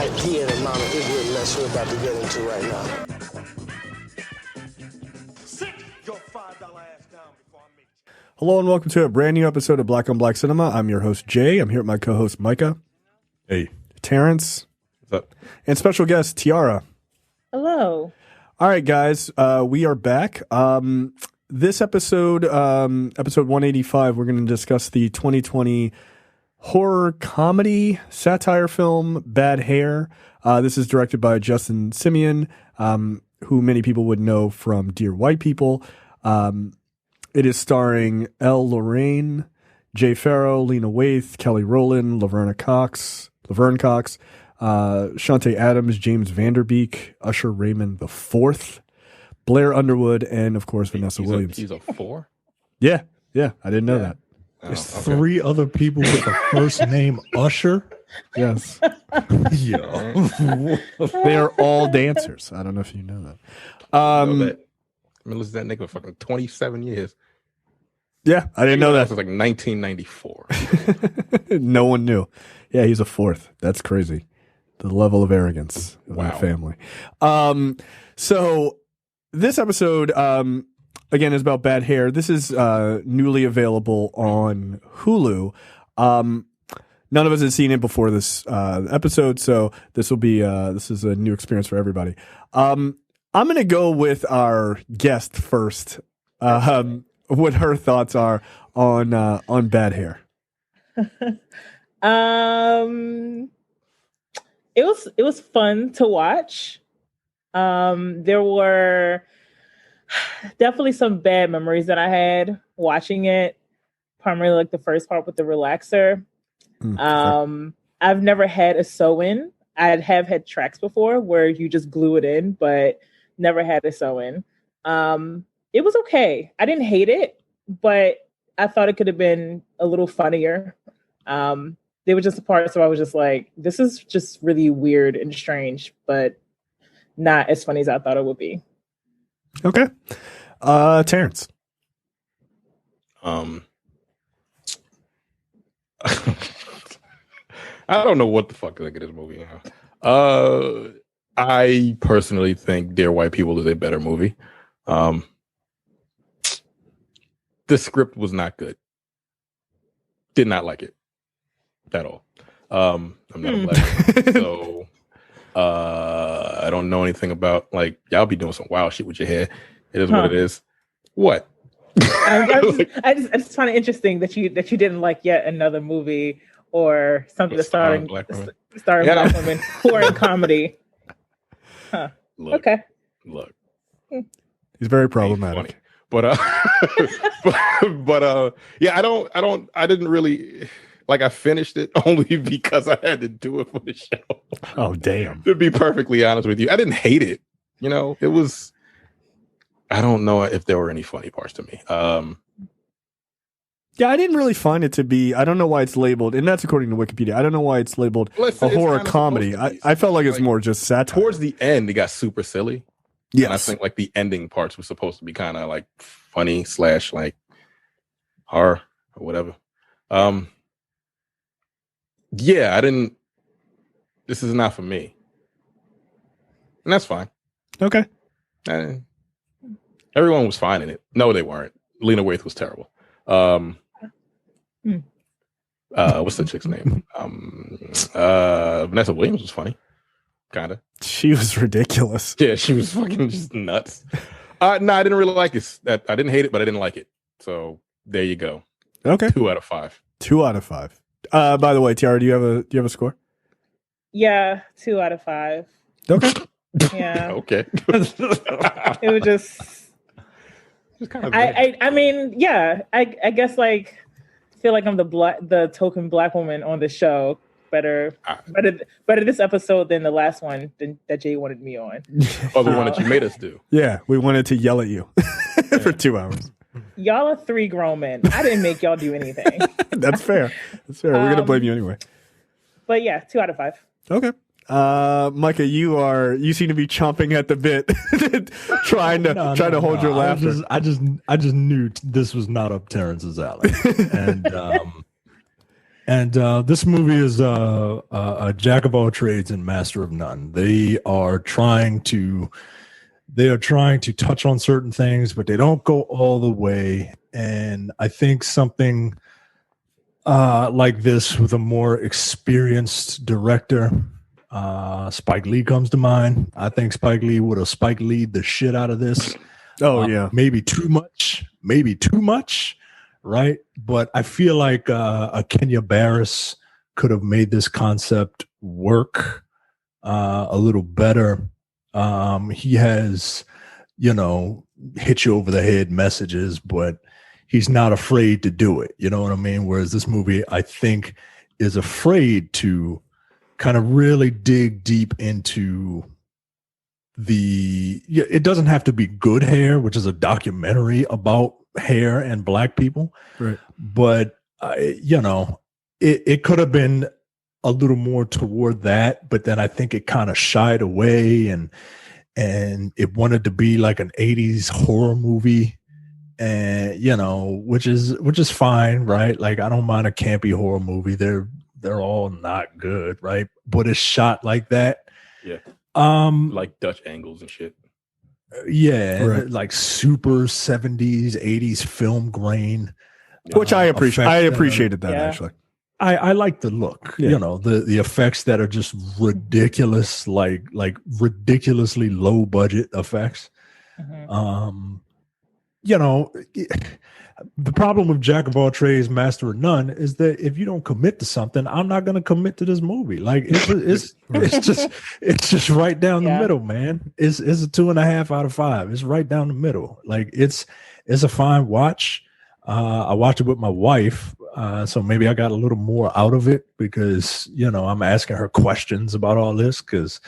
idea the amount of ignorant mess we're about to get into right now. Sit your $5 ass down before I make you. Hello and welcome to a brand new episode of Black on Black Cinema. I'm your host, Jay. I'm here with my co-host, Micah. Hey. Terrence. What's up? And special guest, Tiara. Hello. All right, guys. We are back. This episode, episode 185, we're going to discuss the 2020 horror comedy satire film, Bad Hair. This is directed by Justin Simien, who many people would know from Dear White People. It is starring Elle Lorraine, Jay Farrow, Lena Waithe, Kelly Rowland, Laverne Cox, Shantae Adams, James Vanderbeek, Usher Raymond IV, Blair Underwood, and of course Vanessa Williams. He's a 4? Yeah, I didn't know that. There's Three other people with the first name Usher. Yes, Yo. they are all dancers. I don't know if you know that. I've been listening to that nigga for fucking 27 years. Yeah, I didn't know that. This was like 1994. No one knew. Yeah, he's a 4th. That's crazy. The level of arrogance of that family. So this episode, again, is about Bad Hair. This is newly available on Hulu. None of us had seen it before this episode, so this will be this is a new experience for everybody. I'm going to go with our guest first. What her thoughts are on Bad Hair. It was fun to watch. There were definitely some bad memories that I had watching it, primarily like the first part with the relaxer. I've never had a sew-in. I have had tracks before where you just glue it in, but never had a sew-in. It was okay. I didn't hate it, but I thought it could have been a little funnier. There were just the parts where I was just like, this is just really weird and strange, but not as funny as I thought it would be. Okay. Terrence. I don't know what the fuck to think of this movie now. I personally think Dear White People is a better movie. The script was not good. Did not like it at all. I'm not a black man, so I don't know anything about, like, y'all be doing some wild shit with your hair. It is what it is. What? I just find it interesting that you didn't like yet another movie or something starring black women who are in comedy. Huh. Look. He's very problematic. But yeah, I didn't really, like, I finished it only because I had to do it for the show. Oh, damn. To be perfectly honest with you, I didn't hate it. You know, it was, I don't know if there were any funny parts to me. Yeah, I didn't really find it to be, I don't know why it's labeled, and that's according to Wikipedia. I don't know why it's labeled a horror comedy. I felt like it's more just satire. Towards the end, it got super silly. Yes. And I think like the ending parts were supposed to be kind of like funny / like horror or whatever. Yeah, this is not for me. And that's fine. Okay. Everyone was fine in it. No, they weren't. Lena Waithe was terrible. What's the chick's name? Vanessa Williams was funny. Kind of. She was ridiculous. Yeah, she was fucking just nuts. No, I didn't really like it. I didn't hate it, but I didn't like it. So there you go. Okay. 2 out of 5. 2 out of 5. By the way, Tiara, do you have a score? Yeah, 2 out of 5. Okay. Yeah. Okay. It was just kind of I mean, yeah, I guess, like, I feel like I'm the token black woman on the show. Better this episode than the last one that Jay wanted me on. Oh, the one that you made us do. Yeah, we wanted to yell at you for 2 hours. Y'all are 3 grown men. I didn't make y'all do anything. That's fair. We're gonna blame you anyway. But yeah, 2 out of 5. Okay. Micah, you seem to be chomping at the bit, trying to hold your laughter. I just knew this was not up Terrence's alley, and And this movie is a jack of all trades and master of none. They are trying to touch on certain things, but they don't go all the way. And I think something like this with a more experienced director, Spike Lee comes to mind. I think Spike Lee would have Spike Lee'd the shit out of this. Oh yeah, maybe too much, right? But I feel like a Kenya Barris could have made this concept work a little better. He has, hit you over the head messages, but he's not afraid to do it. You know what I mean? Whereas this movie, I think, is afraid to kind of really dig deep into it doesn't have to be Good Hair, which is a documentary about hair and black people. right. But, it could have been a little more toward that, but then I think it kind of shied away and it wanted to be like an 80s horror movie, and which is fine, right? Like, I don't mind a campy horror movie. They're all not good, right? But it's shot like that. Yeah. Like Dutch angles and shit. Yeah, Right. like super 70s, 80s film grain. Which I appreciate. I effects appreciated that Yeah. actually. I like the look, Yeah. the effects that are just ridiculous, like ridiculously low budget effects. Mhm. The problem with Jack of all trades, master of none is that if you don't commit to something, I'm not going to commit to this movie. Like it's just right down the Yeah. middle, man. It's a 2.5 out of 5. It's right down the middle. Like it's a fine watch. I watched it with my wife, so maybe I got a little more out of it because I'm asking her questions about all this because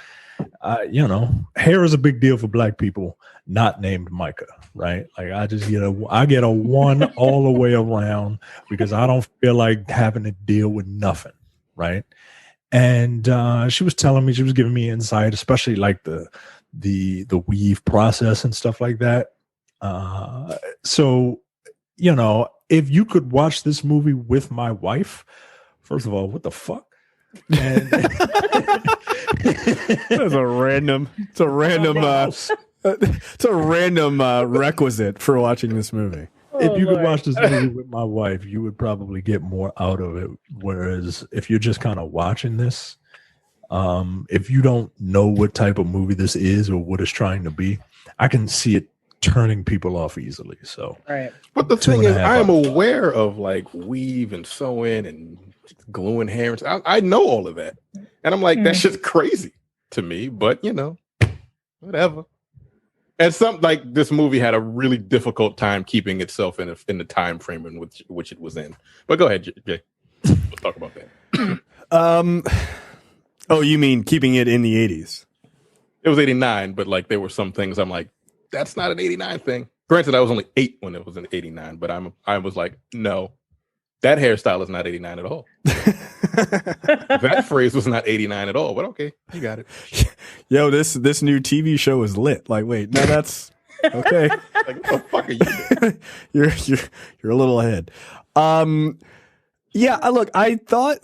hair is a big deal for black people not named Micah, right? Like I just I get a 1 all the way around because I don't feel like having to deal with nothing, right? And she was telling me, she was giving me insight, especially like the weave process and stuff like that. So if you could watch this movie with my wife, first of all, what the fuck? And It's a random requisite for watching this movie. if you could Lord. watch this movie with my wife, you would probably get more out of it. Whereas if you're just kind of watching this, if you don't know what type of movie this is or what it's trying to be, I can see it turning people off easily. So, Right. But the Two thing and a is, half I am out of aware of like weave and sewing and gluing hair. I know all of that, and I'm like, that's just crazy to me. But whatever. And some like this movie had a really difficult time keeping itself in the time frame in which it was in. But go ahead, Jay. We'll talk about that. Oh, you mean keeping it in the 80s? It was 89, but like there were some things I'm like, that's not an 89 thing. Granted, I was only 8 when it was an 89, but I was like, no, that hairstyle is not 89 at all. That phrase was not 89 at all, but okay, you got it. Yo, this new TV show is lit. Like, wait, no, that's okay. Like, what the fuck are you doing? you're a little ahead. Yeah, look, I thought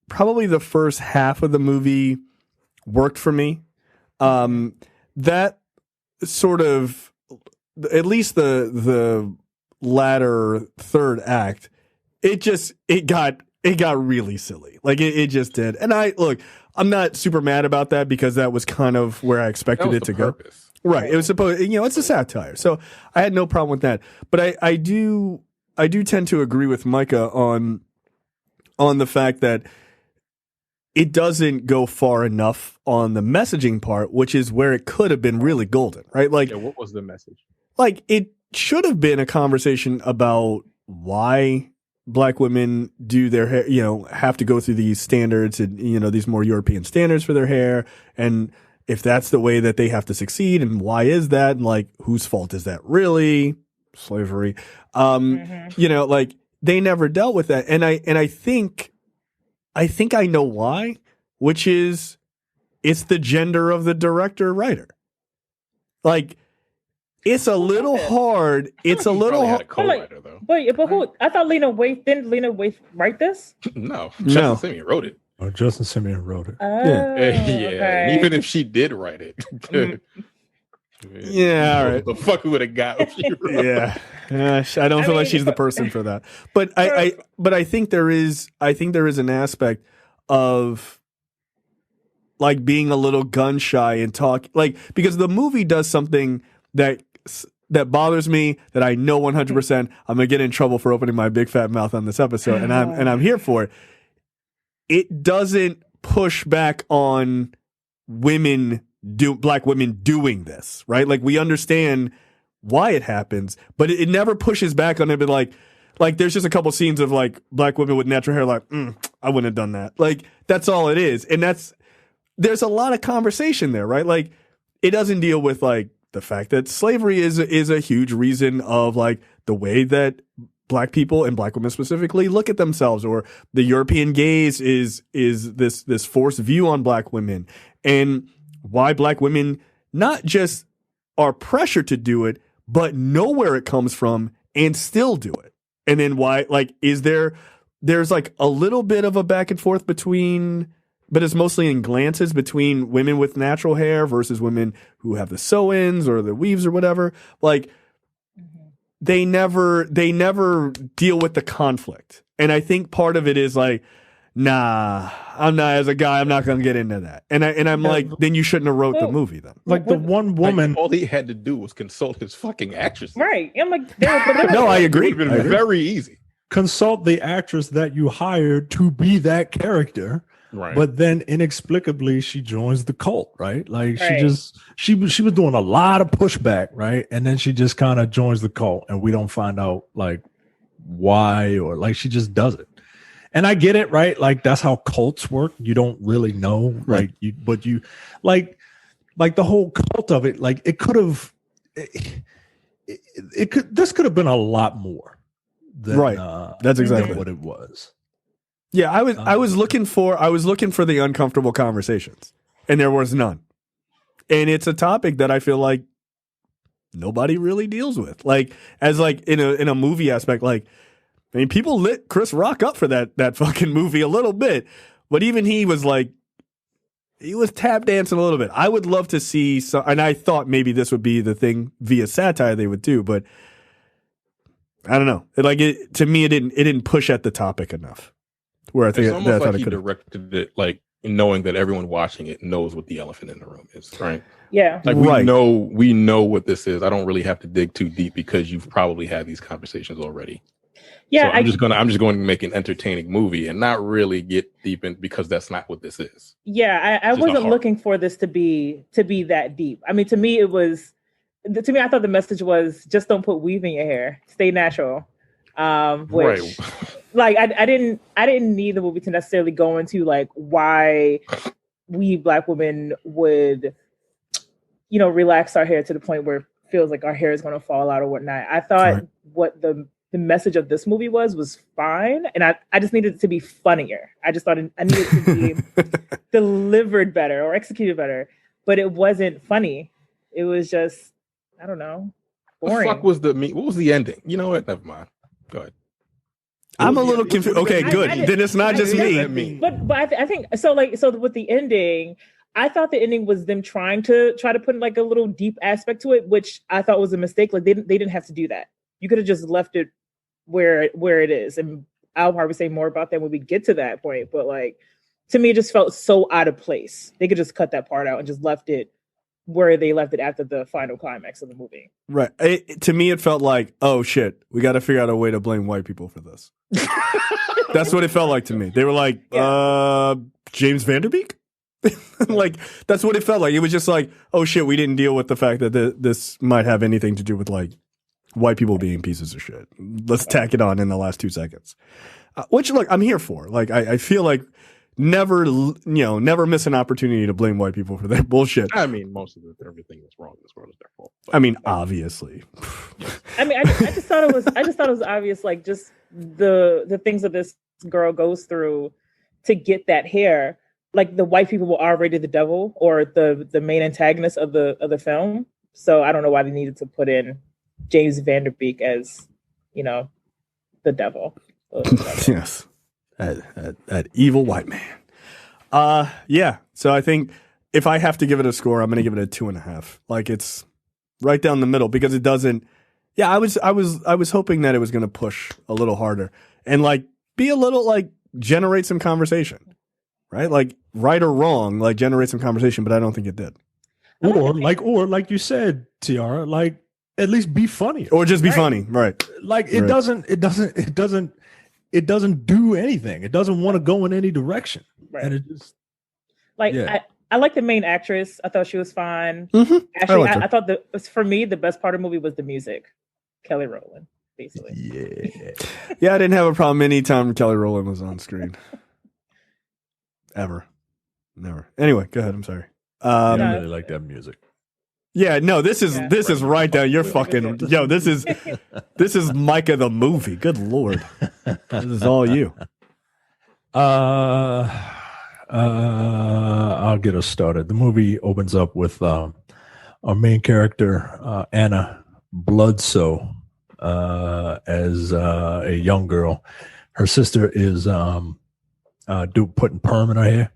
probably the first half of the movie worked for me. That sort of, at least the latter third act, it got really silly. Like it just did. And I'm not super mad about that because that was kind of where I expected it to go. Right. It was supposed, it's a satire. So I had no problem with that. But I do tend to agree with Micah on the fact that it doesn't go far enough on the messaging part, which is where it could have been really golden, right? Like, Yeah, what was the message? Like, it should have been a conversation about why Black women do their hair, have to go through these standards and, these more European standards for their hair. And if that's the way that they have to succeed, and why is that? And like, whose fault is that really? Slavery. Like, they never dealt with that. And I think I know why, which is it's the gender of the director writer. Like, It's a little hard. It's a little Probably had a hard. co-writer though. But who? I thought Lena Waithe didn't Lena Waithe write this? No, No. Justin Simeon wrote it. Oh, Justin Simeon wrote it. Oh, Yeah. Yeah, okay. and even if she did write it, Yeah, all right. the fuck would have got? If she wrote Yeah, I don't feel like mean, she's the person for that. But I think there is an aspect of like being a little gun shy and talk like because the movie does something that bothers me that I know 100% I'm gonna get in trouble for opening my big fat mouth on this episode, and I'm here for it. It doesn't push back on black women doing this, right? Like we understand why it happens, but it never pushes back on it. But like there's just a couple scenes of like black women with natural hair, like I wouldn't have done that. Like that's all it is, and there's a lot of conversation there, right? Like it doesn't deal with like the fact that slavery is a huge reason of like the way that black people and black women specifically look at themselves, or the European gaze is this forced view on black women, and why black women not just are pressured to do it, but know where it comes from and still do it. And then why, like, there's like a little bit of a back and forth between, but it's mostly in glances between women with natural hair versus women who have the sew-ins or the weaves or whatever. Like, they never deal with the conflict. And I think part of it is like, nah, I'm not, as a guy, I'm not going to get into that. And I'm like, then you shouldn't have wrote the movie then. Like the one woman, Like, all he had to do was consult his fucking actress. Right. I'm like, No, I It agree. would have been very easy. consult the actress that you hired to be that character. Right. But then inexplicably she joins the cult, right? Like Right. she was doing a lot of pushback, right? And then she just kind of joins the cult, and we don't find out like why, or like she just does it. And I get it, right? Like that's how cults work. You don't really know, Right. but you like the whole cult of it. Like it could have, it could. This could have been a lot more. Than, Right. That's exactly what it was. Yeah, I was looking for the uncomfortable conversations, and there was none. And it's a topic that I feel like nobody really deals with. Like as like in a movie aspect, like I mean, people lit Chris Rock up for that fucking movie a little bit, but even he was like, he was tap dancing a little bit. I would love to see some, and I thought maybe this would be the thing via satire they would do, but I don't know. To me, it didn't push at the topic enough. Where I think It's almost like he could directed it, like knowing that everyone watching it knows what the elephant in the room is, right? Yeah. Like Right. we know what this is. I don't really have to dig too deep because you've probably had these conversations already. Yeah. So I'm just going to make an entertaining movie and not really get deep in, because that's not what this is. Yeah, I Just a wasn't horror. looking for this to be that deep. I mean, to me, I thought the message was just don't put weave in your hair, stay natural. Which, Right. like, I didn't need the movie to necessarily go into like why we Black women would, relax our hair to the point where it feels like our hair is going to fall out or whatnot. I thought Right. what the message of this movie was fine, and I just needed it to be funnier. I just thought I needed it to be delivered better or executed better, but it wasn't funny. It was just, I don't know, boring. What was the ending? You know what? Never mind. Go ahead. I'm a little confused. Okay, good. Then it's not just me. But I think so. Like, so with the ending, I thought the ending was them trying to put like a little deep aspect to it, which I thought was a mistake. Like they didn't have to do that. You could have just left it where it is, and I'll probably say more about that when we get to that point. But like, to me, it just felt so out of place. They could just cut that part out and just left it where they left it after the final climax of the movie. Right. To me, it felt like, oh shit, we got to figure out a way to blame white people for this. That's what it felt like to me. They were like, James Vanderbeek? Like, that's what it felt like. It was just like, oh shit, we didn't deal with the fact that this might have anything to do with like white people being pieces of shit. Let's tack it on in the last 2 seconds. Which, look, I'm here for. Like, I feel like never miss an opportunity to blame white people for their bullshit. I mean, most of everything that's wrong in this world is their fault. I mean, obviously. I mean, I just thought it was obvious, like just the things that this girl goes through to get that hair. Like the white people were already the devil or the main antagonist of the film. So I don't know why they needed to put in James Vanderbeek as, the devil. Yes, that evil white man. Yeah. So I think if I have to give it a score, I'm going to give it a 2.5. Like it's right down the middle because it doesn't. Yeah, I was hoping that it was going to push a little harder and like be a little like generate some conversation, right? Like right or wrong, like generate some conversation, but I don't think it did. Or like you said, Tiara, like at least be funny or just be funny, right? Like it doesn't do anything. It doesn't want to go in any direction, Right. and it just like yeah. I like the main actress. I thought she was fine. Mm-hmm. Actually, I thought for me the best part of the movie was the music. Kelly Rowland, basically. Yeah, I didn't have a problem anytime Kelly Rowland was on screen. Ever. Never. Anyway, go ahead. I'm sorry. I really like that music. Yeah, no, this is right down your fucking this is Micah the movie. Good Lord. This is all you. I'll get us started. The movie opens up with our main character, Anna Bloodsoe, as a young girl. Her sister is putting perm in her hair.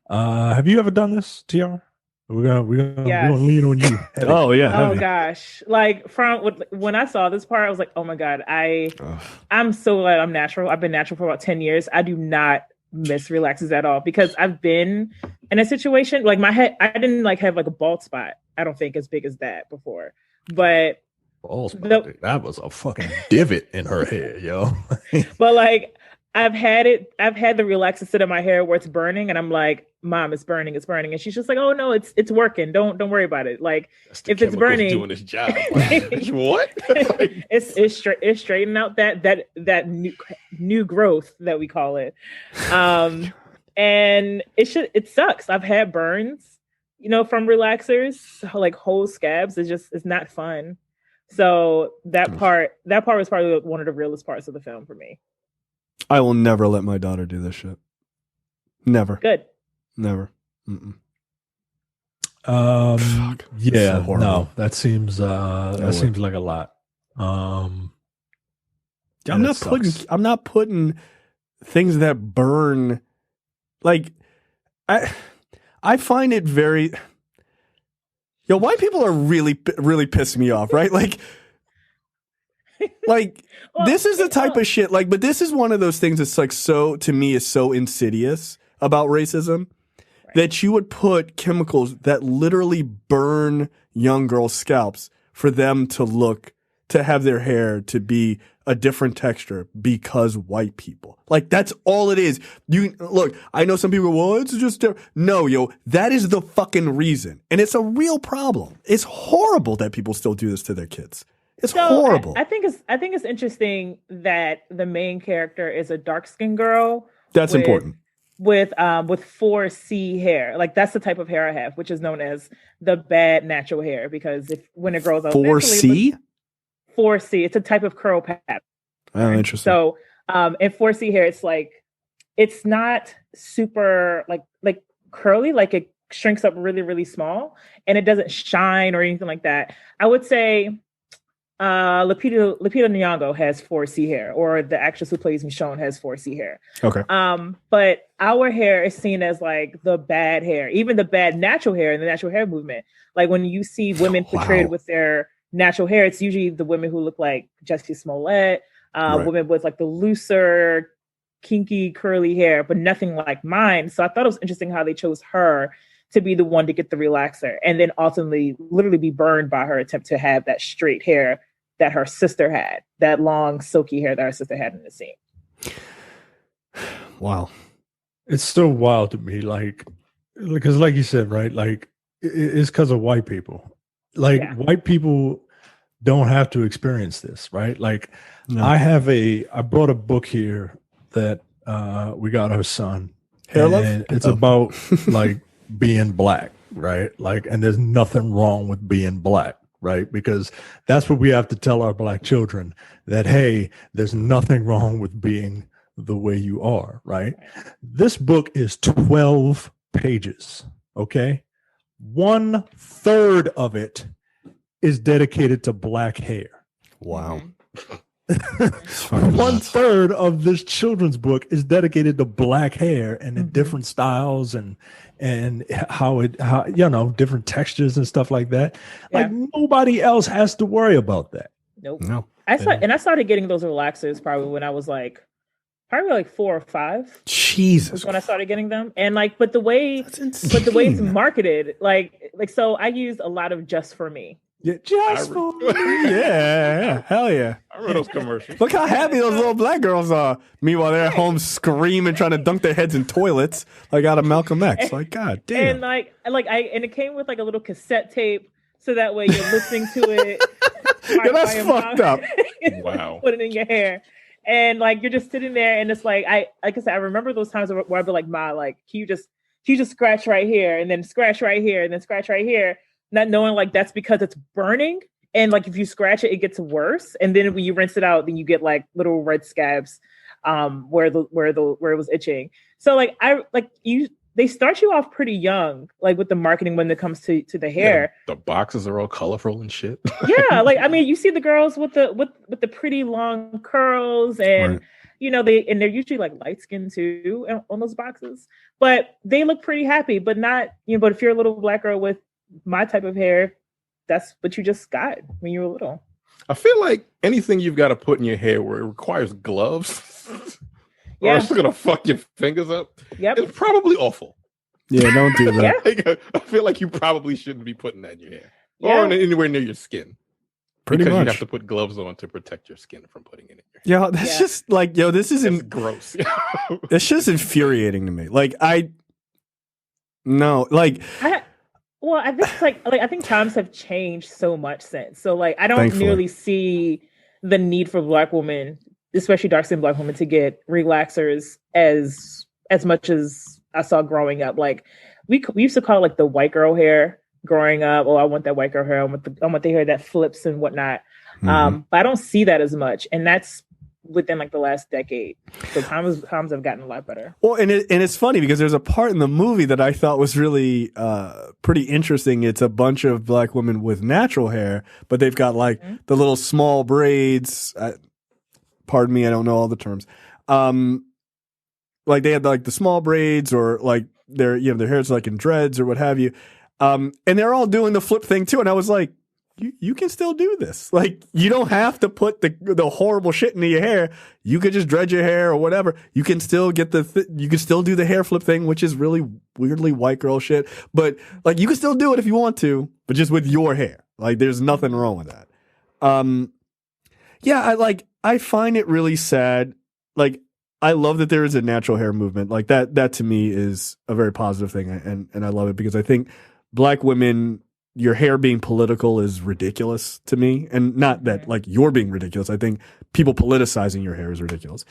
Have you ever done this, Tiara? We're gonna lean on you. Oh yeah. Oh gosh. Like when I saw this part, I was like, oh my God, I'm so glad I'm natural. I've been natural for about 10 years. I do not miss relaxes at all because I've been in a situation like my head, I didn't like have like a bald spot. I don't think as big as that before, but that was a fucking divot in her hair, yo. But like I've had the relaxer sit in my hair where it's burning, and I'm like, Mom, it's burning, and she's just like, oh no, it's working. Don't worry about it. Like if it's burning, doing its job. What? it's straightening out that new growth that we call it. And it sucks. I've had burns, from relaxers, like whole scabs. It's not fun. So that part was probably one of the realest parts of the film for me. I will never let my daughter do this shit. Never. Good. Never. Mm-mm. Yeah. So no, that seems seems like a lot. I'm not putting things that burn. Like, I find it very. White people are really, really pissing me off, right? Like. Well, this is the type of shit, but this is one of those things that's to me is so insidious about racism that you would put chemicals that literally burn young girls' scalps for them to have their hair to be a different texture because white people. That's all it is. I know some people, well, it's just, no, that is the fucking reason. And it's a real problem. It's horrible that people still do this to their kids. It's horrible. I think it's interesting that the main character is a dark-skinned girl. That's important. With 4C hair. Like that's the type of hair I have, which is known as the bad natural hair. Because when it grows out, 4C? 4C. It's a type of curl pattern. Oh, interesting. So in 4C hair, it's not super like curly, like it shrinks up really, really small, and it doesn't shine or anything like that. I would say Lupita Nyong'o has 4C hair, or the actress who plays Michonne has 4C hair. Okay. But our hair is seen as like the bad hair, even the bad natural hair in the natural hair movement. Like when you see women portrayed with their natural hair, it's usually the women who look like Jessie Smollett, women with like the looser, kinky, curly hair, but nothing like mine. So I thought it was interesting how they chose her to be the one to get the relaxer and then ultimately literally be burned by her attempt to have that straight hair that her sister had, that long silky hair that her sister had in the scene. Wow. It's still wild to me, because like you said, right? Like it's because of white people. White people don't have to experience this, right? Like no. I brought a book here that we got our son. Hair Love? And it's about like being black, right? Like, and there's nothing wrong with being black. Right? Because that's what we have to tell our black children, that, hey, there's nothing wrong with being the way you are, right? This book is 12 pages, okay? 1/3 of it is dedicated to black hair. Wow. Mm-hmm. 1/3 of this children's book is dedicated to black hair and the different styles and how different textures and stuff like that. Yeah. Like nobody else has to worry about that. Nope. No. I started getting those relaxers probably when I was probably like 4 or 5. Jesus. Was when I started getting them. And but the way That's insane. it's marketed, so I use a lot of Just For Me. Yeah, just for me. Yeah. Hell yeah. I remember those commercials. Look how happy those little black girls are. Meanwhile, they're at home screaming, trying to dunk their heads in toilets, like out of Malcolm X. Like, God damn. And and it came with a little cassette tape, so that way you're listening to it. Yeah, that's fucked up. Wow. Put it in your hair, and you're just sitting there, and it's I remember those times where I'd be like, "Ma, can you just scratch right here, and then scratch right here, and then scratch right here." Not knowing that's because it's burning, and if you scratch it, it gets worse. And then when you rinse it out, then you get little red scabs, where it was itching. So they start you off pretty young, with the marketing when it comes to the hair. Yeah, the boxes are all colorful and shit. Yeah, you see the girls with the pretty long curls, and right. they're usually light skinned too on those boxes, but they look pretty happy. But not but if you're a little black girl with my type of hair, that's what you just got when you were little. I feel like anything you've got to put in your hair where it requires gloves, or it's gonna fuck your fingers up. Yep. It's probably awful. Yeah, don't do that. Yeah. I feel like you probably shouldn't be putting that in your hair Yeah. or anywhere near your skin. Pretty because much. you have to put gloves on to protect your skin from putting it in your hair. Yeah, that's just this It's isn't gross. it's just infuriating to me. Well, I think I think times have changed so much since. So I don't Thankfully. nearly see the need for black women, especially dark skinned black women, to get relaxers as much as I saw growing up. We used to call it the white girl hair growing up. Oh, I want that white girl hair. I want the hair that flips and whatnot. Mhm. But I don't see that as much, and that's within the last decade. So times have gotten a lot better. Well, and it's funny because there's a part in the movie that I thought was really pretty interesting. It's a bunch of black women with natural hair, but they've got the little small braids. Pardon me, I don't know all the terms. They had the small braids, or their hair's in dreads or what have you. And they're all doing the flip thing too. And I was like, you can still do this. You don't have to put the horrible shit into your hair. You could just dread your hair or whatever. You can still get you can still do the hair flip thing, which is really weirdly white girl shit. But you can still do it if you want to, but just with your hair. There's nothing wrong with that. Yeah, I find it really sad. I love that there is a natural hair movement. That to me is a very positive thing, and I love it because I think black women, your hair being political is ridiculous to me. And not that you're being ridiculous. I think people politicizing your hair is ridiculous,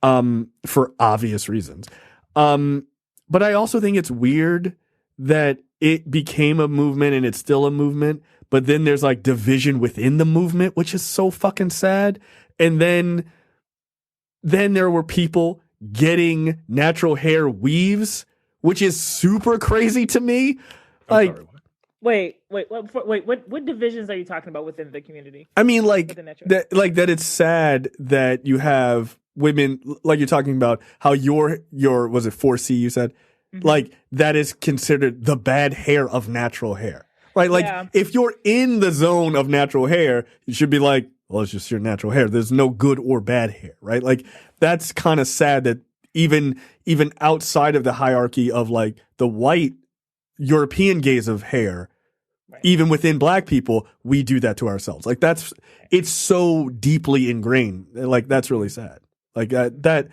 for obvious reasons. But I also think it's weird that it became a movement and it's still a movement, but then there's division within the movement, which is so fucking sad. And then there were people getting natural hair weaves, which is super crazy to me. I'm sorry, What divisions are you talking about within the community? I mean, that it's sad that you have women, you're talking about how your was it 4C you said? Mm-hmm. That is considered the bad hair of natural hair. Right? If you're in the zone of natural hair, you should be well, it's just your natural hair. There's no good or bad hair, right? That's kind of sad that even outside of the hierarchy of the white European gaze of hair, right, even within black people, we do that to ourselves. It's so deeply ingrained. That's really sad. That.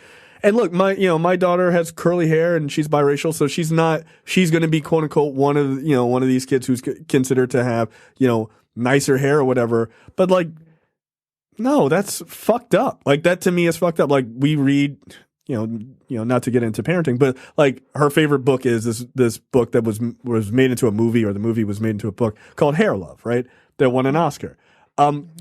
And look, my daughter has curly hair and she's biracial, so she's going to be quote unquote one of these kids who's considered to have, nicer hair or whatever. But no, that's fucked up. That to me is fucked up. We read, not to get into parenting, but her favorite book is this book that was made into a movie, or the movie was made into a book called Hair Love, right? That won an Oscar.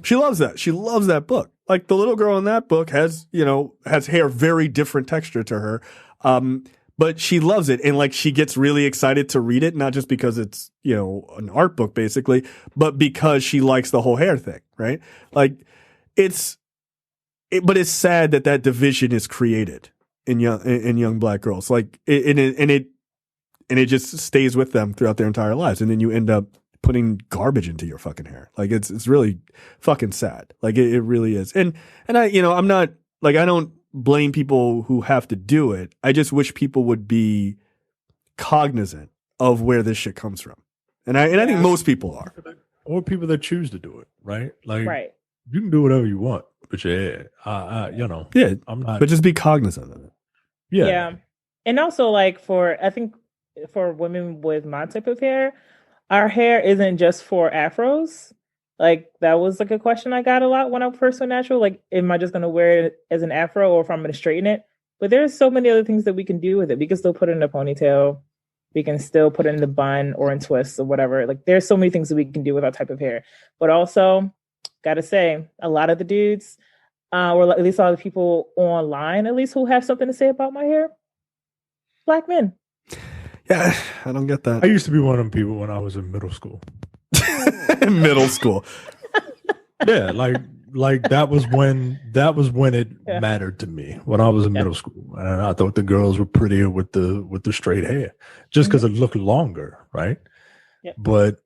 She loves that. She loves that book. The little girl in that book has hair very different texture to her. But but she loves it. And like, she gets really excited to read it, not just because it's, you know, an art book basically, but because she likes the whole hair thing, right? Like but it's sad that division is created in young black girls. Like it just stays with them throughout their entire lives. And then you end up putting garbage into your fucking hair. Like it's really fucking sad. Like it really is. And I, you know, I'm not like, I don't blame people who have to do it. I just wish people would be cognizant of where this shit comes from. And I think most people are. Or people that choose to do it, right? Like, Right. you can do whatever you want, but yeah, you know, Yeah, I'm not. but just be cognizant of it. Yeah, And also, like, I think for women with my type of hair, our hair isn't just for afros. Like, that was like a question I got a lot when I first went natural. Like, am I just going to wear it as an afro, or if I'm going to straighten it? But there's so many other things that we can do with it. We can still put it in a ponytail. We can still put it in the bun or in twists or whatever. Like, there's so many things that we can do with our type of hair. But also, gotta say, a lot of the dudes, or at least a lot of the people online, at least, who have something to say about my hair, black men. Yeah, I don't get that. I used to be one of them people when I was in middle school. Middle school. Yeah, like that was when it mattered to me when I was in middle school, and I thought the girls were prettier with the straight hair, just because it looked longer, right? Yeah. But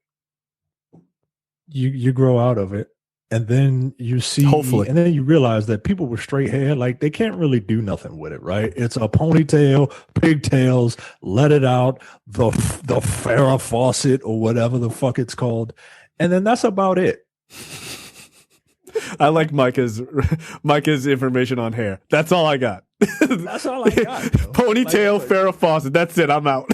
you grow out of it, and then you see, Hopefully. and then you realize that people with straight hair, like, they can't really do nothing with it, right? It's a ponytail, pigtails, let it out, the Farrah Fawcett or whatever the fuck it's called, and then that's about it. I like Micah's information on hair. That's all I got. That's all I got. Ponytail, Farrah Fawcett. That's it. I'm out.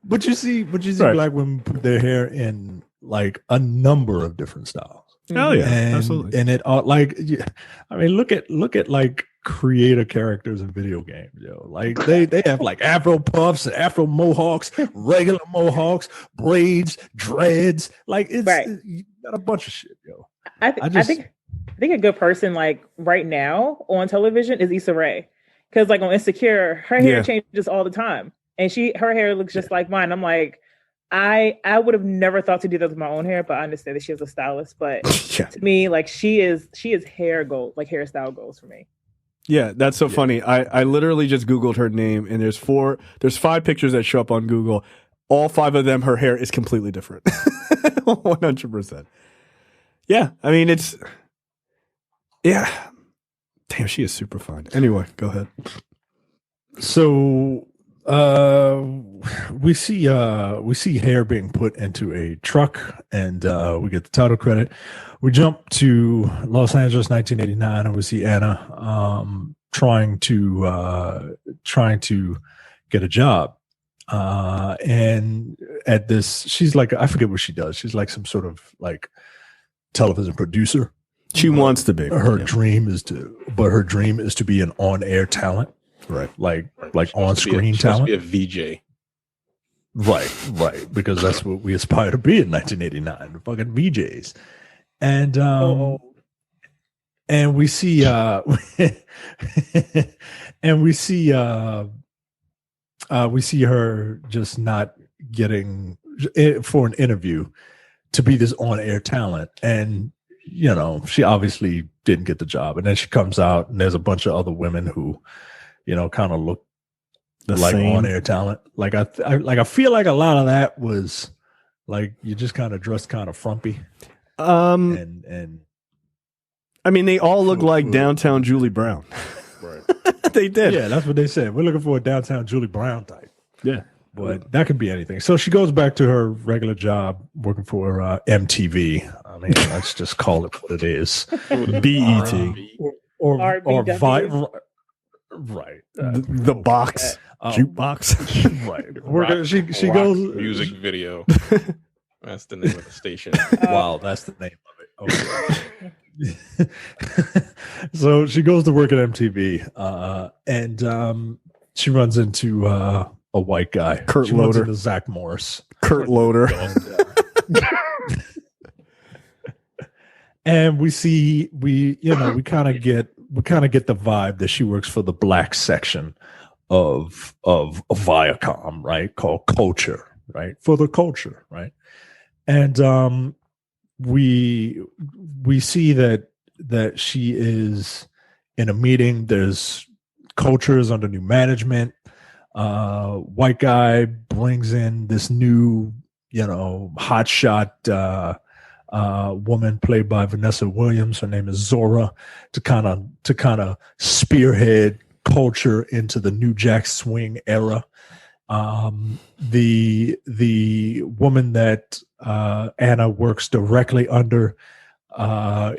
But you see Right. black women put their hair in like a number of different styles. Hell yeah, And, absolutely. And it like, I mean, look at like creator characters in video games, yo. Like they have like Afro puffs and Afro mohawks, regular mohawks, braids, dreads. Like it's Right. you got a bunch of shit, yo. I think a good person, like, right now on television is Issa Rae, because like on Insecure, her hair changes all the time, and her hair looks just like mine. I'm like, I would have never thought to do that with my own hair, but I understand that she has a stylist. But Yeah. to me, like, she is hair gold, like hairstyle goals for me. Yeah, that's so funny. I literally just Googled her name, and there's 5 pictures that show up on Google. All 5 of them, her hair is completely different. 100%. Yeah, I mean, damn, she is super fine. Anyway, go ahead. So we see hair being put into a truck, and we get the title credit. We jump to Los Angeles, 1989, and we see Anna trying to get a job. And at this, she's like, I forget what she does. She's like some sort of like television producer. She wants to be. Her dream is to be an on-air talent. Right. Like on-screen talent. Be a VJ. Right. Because that's what we aspire to be in 1989, the fucking VJs. And and we see we see her just not getting for an interview to be this on-air talent, and you know, she obviously didn't get the job. And then she comes out, and there's a bunch of other women who, you know, kind of look like on-air talent. Like I feel like a lot of that was like you just kind of dressed kind of frumpy. And I mean, they all look like downtown Julie Brown. Right. They did. Yeah, that's what they said. We're looking for a downtown Julie Brown type. Yeah. But that could be anything. So she goes back to her regular job working for MTV. I mean, let's just call it what it is. BET. Or RBW. right. The box. Jukebox. Right. She Rock goes music video. That's the name of the station. Wow, that's the name of it. Okay. So she goes to work at MTV, and she runs into a white guy, Kurt she runs Loder. into Zach Morris, Kurt Loder. and we kind of get we kind of get the vibe that she works for the black section of Viacom, right? Called Culture, right? For the culture, right? And we see that she is in a meeting. There's Culture is under new management. White guy brings in this new, hotshot woman played by Vanessa Williams. Her name is Zora, to kind of spearhead Culture into the New Jack Swing era. The woman that Anna works directly under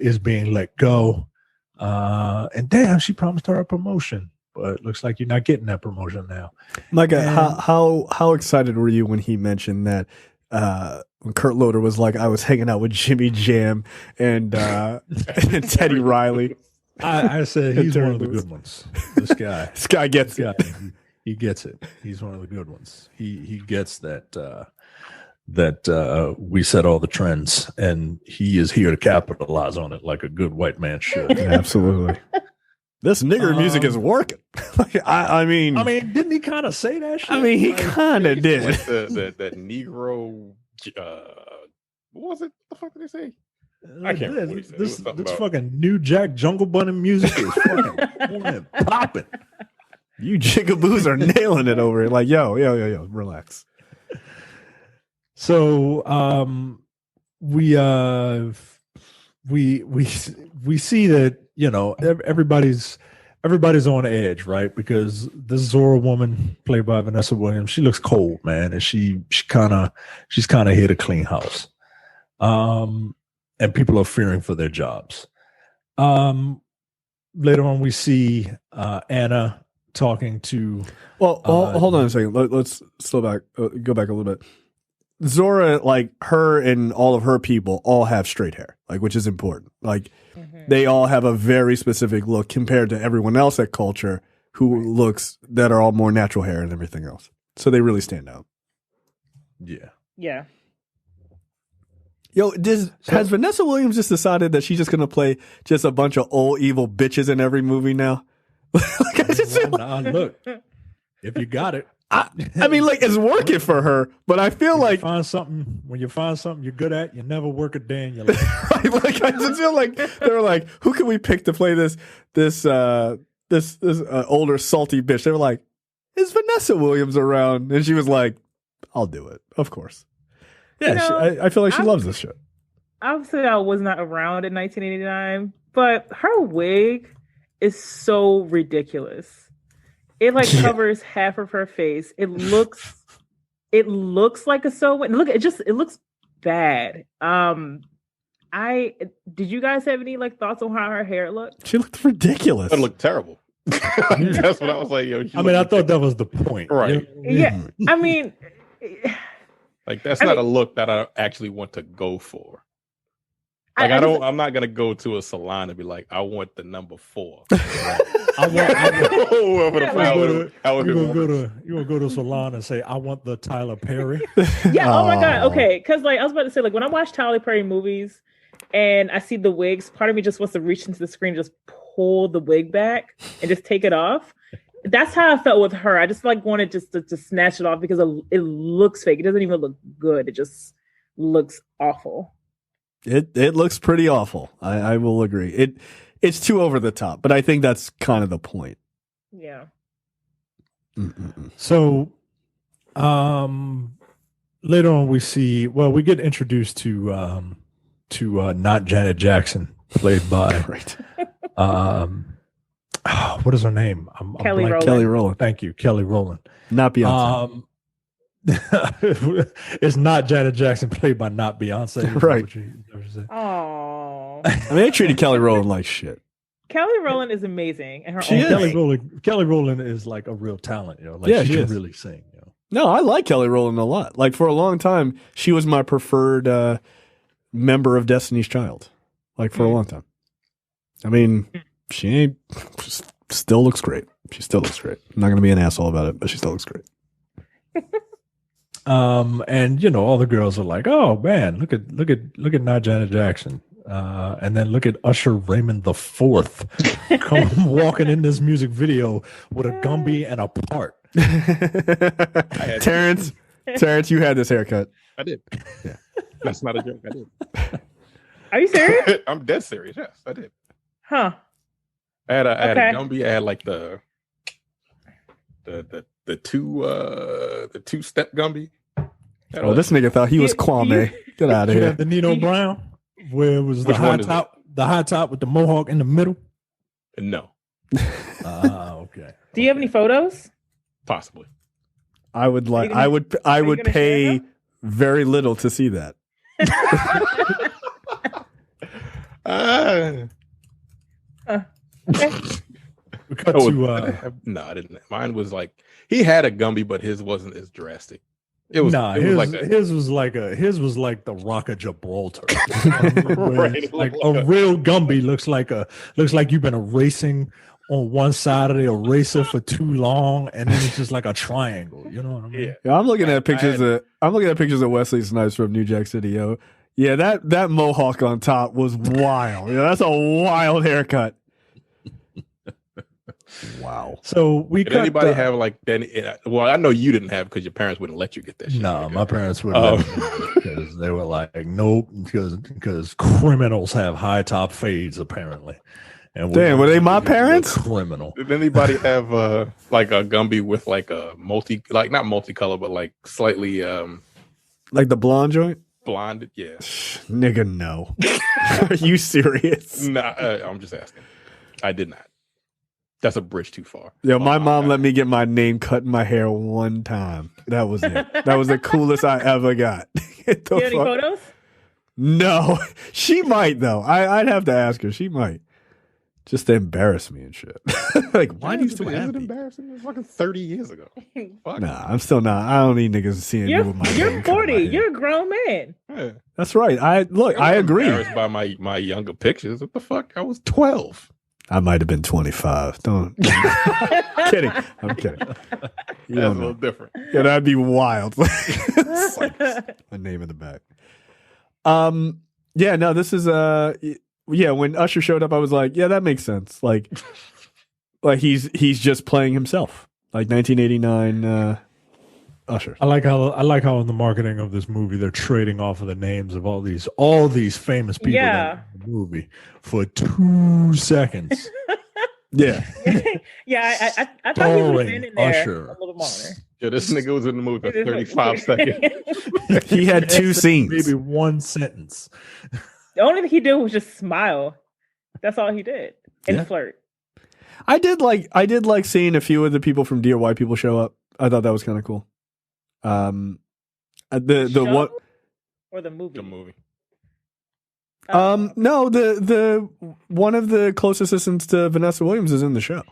is being let go, and damn, she promised her a promotion, but it looks like you're not getting that promotion now. Micah, how excited were you when he mentioned that? When Kurt Loder was like, I was hanging out with Jimmy Jam and and Teddy Riley. I said he's one of the good ones. This guy gets it. He gets it. He's one of the good ones. He gets that we set all the trends, and he is here to capitalize on it like a good white man should. Absolutely. This nigger music is working. I mean, didn't he kind of say that shit? I mean, he kind of did. That Negro, what was it? What the fuck did they say? I can't remember. This fucking New Jack Jungle Bunny music is fucking popping. You jigaboos are nailing it over it. Like, yo, relax. So, we see that, everybody's on edge, right? Because this Zora woman played by Vanessa Williams, she looks cold, man, and she's kind of here to clean house. And people are fearing for their jobs. Later on, we see Anna talking to. Well, hold on a second. Let's slow back. Go back a little bit. Zora, like her and all of her people, all have straight hair, like, which is important. Like, they all have a very specific look compared to everyone else at Culture, that are all more natural hair and everything else. So they really stand out. Yeah. Yeah. Yo, has Vanessa Williams just decided that she's just going to play just a bunch of old evil bitches in every movie now? Look, if you got it. I mean, like, it's working for her, but I feel like when you find something you're good at, you never work a day in your life. Right? Like, I just feel like they were like, who can we pick to play this older salty bitch? They were like, is Vanessa Williams around? And she was like, I'll do it, of course. Yeah, I feel like she loves this shit. Obviously, I was not around in 1989, but her wig is so ridiculous. It covers half of her face. It looks like a sew. Look, it looks bad. Did you guys have any thoughts on how her hair looked? She looked ridiculous. It looked terrible. That's what I was like. Yo, I thought that was the point, right? Yeah, I mean, that's not a look that I actually want to go for. I'm not gonna go to a salon and be like, I want the number 4. You gonna go to a salon and say, I want the Tyler Perry? Yeah. Oh my god. Okay. Because I was about to say, when I watch Tyler Perry movies and I see the wigs, part of me just wants to reach into the screen, and just pull the wig back and just take it off. That's how I felt with her. I just wanted just to snatch it off because it looks fake. It doesn't even look good. It just looks awful. It looks pretty awful. I will agree. It's too over the top, but I think that's kind of the point. Yeah. Mm-mm-mm. So, later on we get introduced to not Janet Jackson, played by what is her name? Kelly Rowland. Kelly Rowland. Thank you, Kelly Rowland. Not Beyonce. It's not Janet Jackson, played by not Beyonce. Right. Oh. I mean, they treated Kelly Rowland like shit. Kelly Rowland is amazing, and Kelly Rowland is like a real talent. She can really sing. No, I like Kelly Rowland a lot. Like, for a long time, she was my preferred member of Destiny's Child. Like, for a long time. I mean, she still looks great. She still looks great. I'm not going to be an asshole about it, but she still looks great. And all the girls are like, "Oh man, look at not Janet Jackson." And then look at Usher Raymond the Fourth come walking in this music video with a Gumby and a part. Terrence, you had this haircut. I did. Yeah. That's not a joke. I did. Are you serious? I'm dead serious. Yes, I did. Huh. I had a Gumby. I had like the two step Gumby. Oh, this nigga thought he was Kwame. Get out of You here. had the Nino Brown, where it was the high top with the mohawk in the middle. No. Okay. Do you have any photos? Possibly. I would pay very little to see that. We cut to no, I didn't. Mine was like he had a Gumby, but his wasn't as drastic. It was his was like the Rock of Gibraltar. Right, like a real Gumby looks like you've been erasing on one side of the eraser for too long, and then it's just like a triangle. You know what I mean? Yeah, I'm looking at pictures of Wesley Snipes from New Jack City, yo. Yeah, that mohawk on top was wild. Yeah, that's a wild haircut. Wow. So did anybody have like that? Well, I know you didn't have because your parents wouldn't let you get that shit. No, my parents wouldn't because they were like, nope, because criminals have high top fades apparently. And damn, were they my parents? Criminal. Did anybody have like a Gumby with like a not multicolor, but like slightly like the blonde joint? Blonde, yeah. Nigga, no. Are you serious? Nah, I'm just asking. I did not. That's a bridge too far. Yo, my mom let me get my name cut in my hair one time. That was it. That was the coolest I ever got. Do you have any photos? No. She might, though. I'd have to ask her. She might. Just to embarrass me and shit. Like, why do you still have it me? embarrassing? It's fucking 30 years ago. Fuck. Nah, I'm still not. I don't need niggas seeing you with my You're name cut in 40. my hair. You're a grown man. Yeah. That's right. I agree. Embarrassed by my younger pictures. What the fuck? I was 12. I might have been 25. Don't. I'm kidding. You That's a don't little know. different. Yeah, that'd be wild. It's like my name in the back. Yeah, no, this is yeah, when Usher showed up, I was like, yeah, that makes sense. Like he's just playing himself. Like 1989 Usher. I like how in the marketing of this movie they're trading off of the names of all these famous people that are in the movie for 2 seconds. Yeah. Yeah, I thought he would have been in there Usher. a little more. Yeah, this nigga was in the movie for 35 seconds. He had 2 scenes. Maybe one sentence. The only thing he did was just smile. That's all he did. And flirt. I did like seeing a few of the people from Dear White People show up. I thought that was kind of cool. The Show what or the movie? The movie. No, the one of the close assistants to Vanessa Williams is in the show.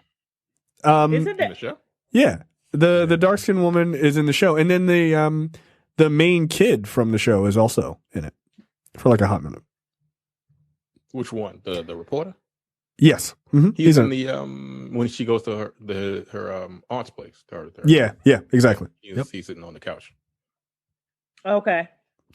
Isn't In the that show? Yeah. The dark skinned woman is in the show. And then the main kid from the show is also in it for like a hot minute. Which one? The reporter? Yes. Mm-hmm. He's in the when she goes to her aunt's place. Yeah, exactly. He's sitting on the couch. okay?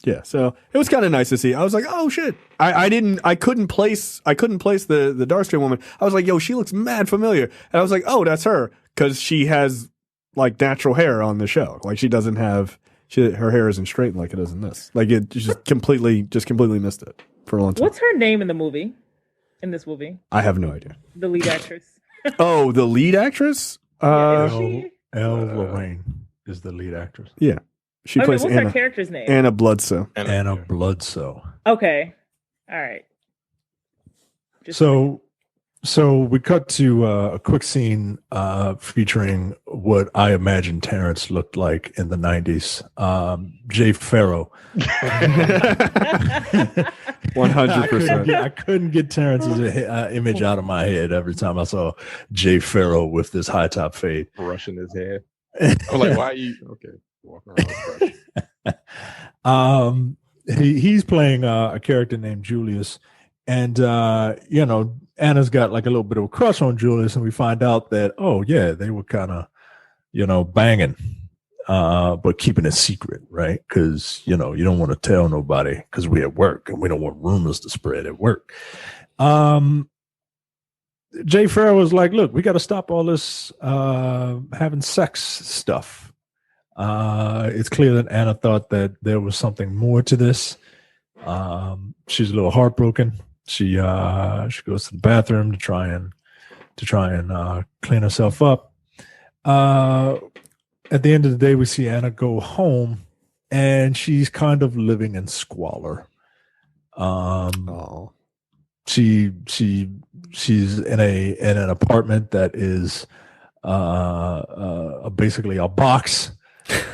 Yeah, so it was kind of nice to see. I was like, oh shit. I couldn't place the dark skinned woman. I was like, yo, she looks mad familiar. And I was like, oh, that's her, because she has like natural hair on the show. Like she doesn't have her hair isn't straightened like it is in this. Like it just completely missed it for a long time. What's her name in the movie? In this movie, I have no idea. the lead actress. Oh, the lead actress? Is she? Elle Lorraine is the lead actress. Yeah. She Okay, plays what's her Anna, character's name? Anna Bloodsoe. Anna Bloodsoe. Okay, all right. So we cut to a quick scene featuring what I imagine Terrence looked like in the 90s. Jay Farrow. 100%. I couldn't get Terrence's image out of my head every time I saw Jay Farrow with this high top fade. Brushing his hair. I'm like, why are you walking around brushing? He's playing a character named Julius, and Anna's got like a little bit of a crush on Julius, and we find out that they were kind of banging but keeping it secret, right? Because you don't want to tell nobody because we're at work and we don't want rumors to spread at work. Jay Farrell was like, look, we got to stop all this having sex stuff. It's clear that Anna thought that there was something more to this. She's a little heartbroken. She goes to the bathroom to try and clean herself up. At the end of the day, we see Anna go home, and she's kind of living in squalor. She's in an apartment that is basically a box.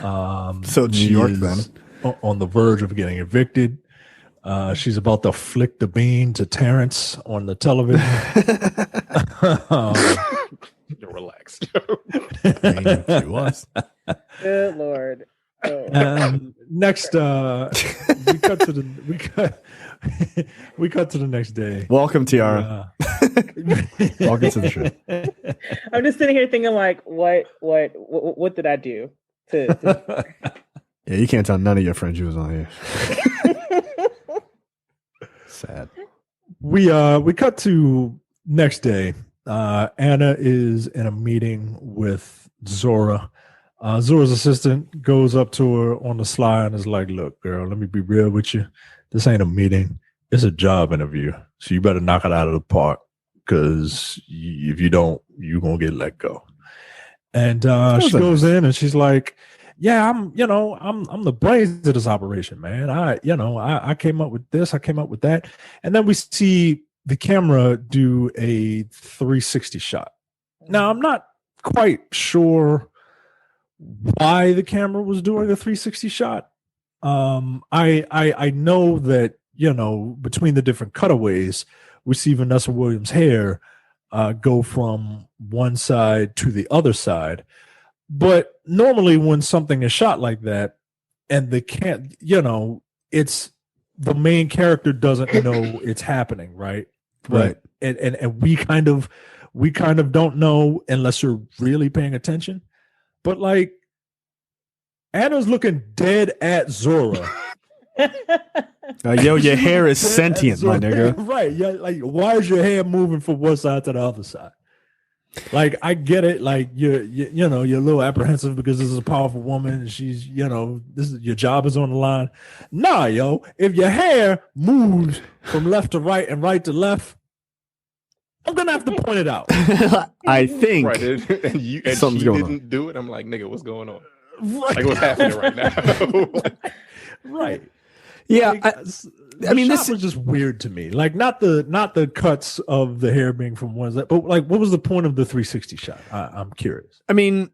So New York, then, on the verge of getting evicted. She's about to flick the bean to Terrence on the television. Relax. She was. Good Lord. Oh. Next, we cut to the next day. Welcome, Tiara. Welcome to the show. I'm just sitting here thinking, like, what did I do to Yeah, you can't tell none of your friends you was on here. Sad. We cut to next day. Anna is in a meeting with Zora. Zora's assistant goes up to her on the sly and is like, look, girl, let me be real with you. This ain't a meeting. It's a job interview. So you better knock it out of the park, because if you don't, you're going to get let go. And she goes in and she's like, yeah, I'm the brains of this operation, man. I came up with this. I came up with that. And then we see the camera do a 360 shot. Now, I'm not quite sure why the camera was doing a 360 shot. I know that, between the different cutaways, we see Vanessa Williams' hair go from one side to the other side. But normally when something is shot like that and it's the main character doesn't know it's happening, right? Right. And we kind of don't know unless you're really paying attention. But like, Anna's looking dead at Zora. Yo, your hair is sentient, my nigga. Right. Yeah. Like, why is your hair moving from one side to the other side? Like, I get it. Like, you're a little apprehensive because this is a powerful woman and she's, your job is on the line. Nah, yo, if your hair moves from left to right and right to left, I'm going to have to point it out. I think. Right. And she didn't do it. I'm like, nigga, what's going on? Right. Like, what's happening right now? Right. Yeah. Like, this was just weird to me. Like, not the cuts of the hair being from one side, but like, what was the point of the 360 shot? I'm curious. I mean,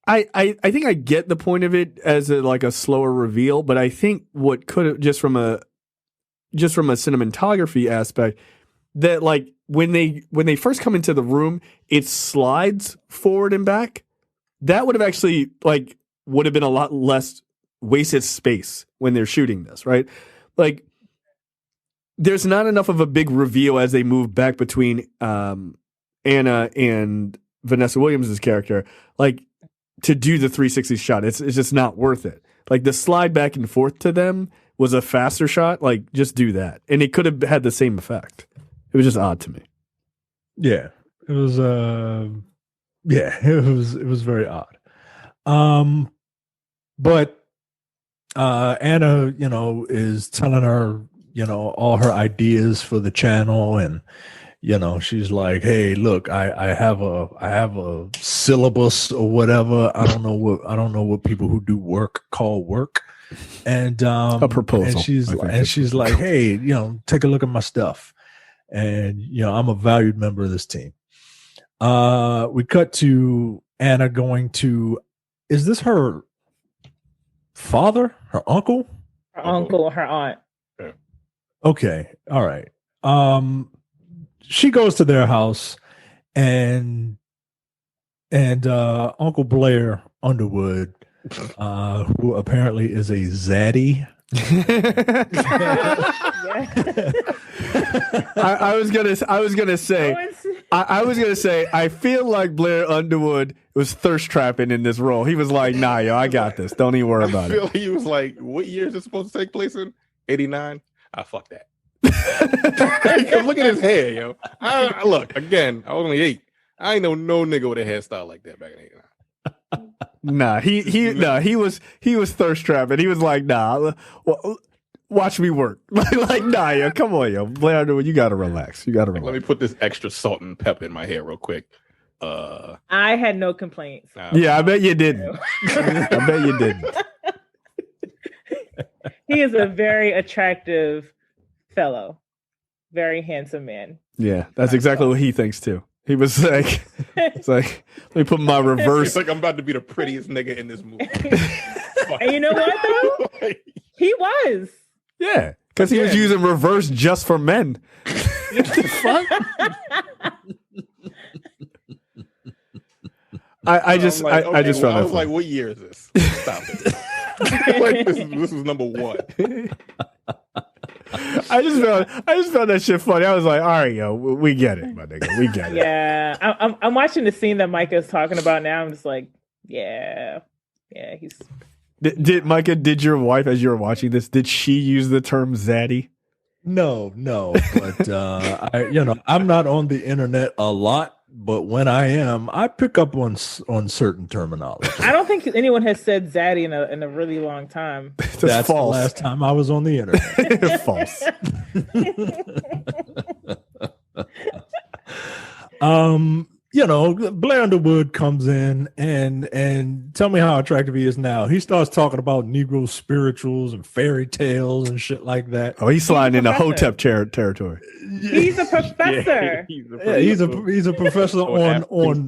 I think I get the point of it as a slower reveal, but I think what could have just from a cinematography aspect, that like when they first come into the room, it slides forward and back. That would have actually would have been a lot less wasted space when they're shooting this, right? Like, there's not enough of a big reveal as they move back between Anna and Vanessa Williams' character, like, to do the 360 shot. It's just not worth it. Like, the slide back and forth to them was a faster shot. Like, just do that. And it could have had the same effect. It was just odd to me. Yeah. It was it was very odd. But Anna, is telling her, all her ideas for the channel, and she's like, "Hey, look, I have a syllabus or whatever. I don't know what people who do work call work." And a proposal. And she's like, "Hey, take a look at my stuff, and I'm a valued member of this team." We cut to Anna going to. Is this her father? Her uncle? Her uncle or her aunt? Okay. All right. She goes to their house, and Uncle Blair Underwood, who apparently is a zaddy. I was gonna say I was gonna say I feel like Blair Underwood was thirst trapping in this role. He was like, "Nah, yo, I got this. Don't even worry I about feel it." like he was like, "What year is it supposed to take place in? 89? Ah, fuck that." Look at his hair, yo. Look again. I was only 8. I ain't know no nigga with a hairstyle like that back in '89. Nah, he was thirst trapping. He was like, "Nah, watch me work." Like, nah, yo, come on, yo, Blair Underwood, you gotta relax. You gotta relax. Let me put this extra salt and pepper in my hair real quick. I had no complaints. Yeah, I bet you didn't. I bet you didn't. He is a very attractive fellow, very handsome man. Yeah, that's exactly what he thinks too. He was like, it's like, let me put my reverse. It's like I'm about to be the prettiest nigga in this movie. And you know what though? He was. Yeah, because he was using reverse just for men. What the fuck? I just found I was that like, what year is this? Stop it. Like this was number 1. I just found that shit funny. I was like, all right, yo, we get it, my nigga, we get it. Yeah, I'm watching the scene that Micah is talking about now. I'm just like, yeah, he's. Did Micah? Did your wife, as you were watching this, did she use the term zaddy? No, but I'm not on the internet a lot, but when I am, I pick up on certain terminology. I don't think anyone has said zaddy in a really long time. That's false. The last time I was on the internet. False. Blair Underwood comes in and tell me how attractive he is now. He starts talking about Negro spirituals and fairy tales and shit like that. Oh, he's sliding into Hotep territory. He's a professor. He's a professor on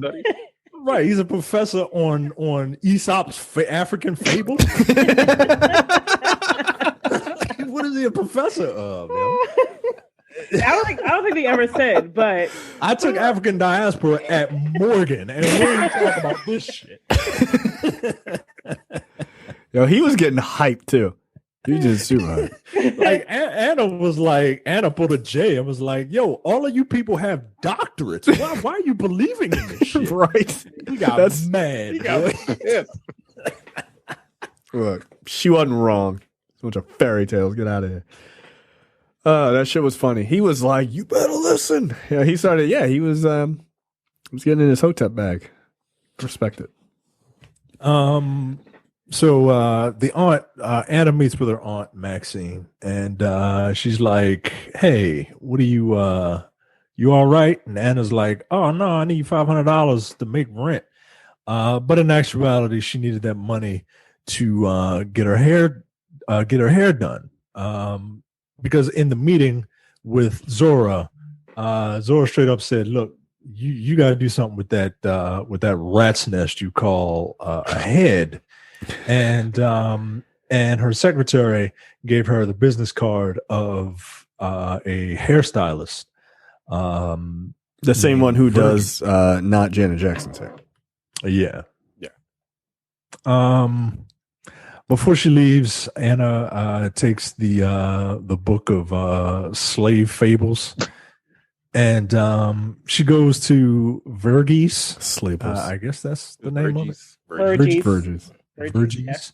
right. He's a professor on Aesop's African fable. What is he a professor of? Yo? I don't think he ever said, but I took African diaspora at Morgan, and we ain't talking about this shit. Yo, he was getting hyped too. He was just super hyped. Like Anna pulled a J and was like, "Yo, all of you people have doctorates. Why are you believing in this shit?" Right? He got mad. He got pissed. Look, she wasn't wrong. It's a bunch of fairy tales. Get out of here. That shit was funny. He was like, "You better listen." Yeah, he started. Yeah, he was getting in his Hotep bag. Respect it. So the aunt Anna meets with her aunt Maxine, and she's like, "Hey, what are you all right?" And Anna's like, "Oh no, I need $500 to make rent." But in actuality, she needed that money to get her hair done. Because in the meeting with Zora, Zora straight up said, "Look, you got to do something with that rat's nest you call a head." And her secretary gave her the business card of a hairstylist, the same one who does not Janet Jackson's hair. Yeah. Before she leaves, Anna takes the book of slave fables, and she goes to Verghese. Slables. I guess that's the name of it. Verghese. Verghese.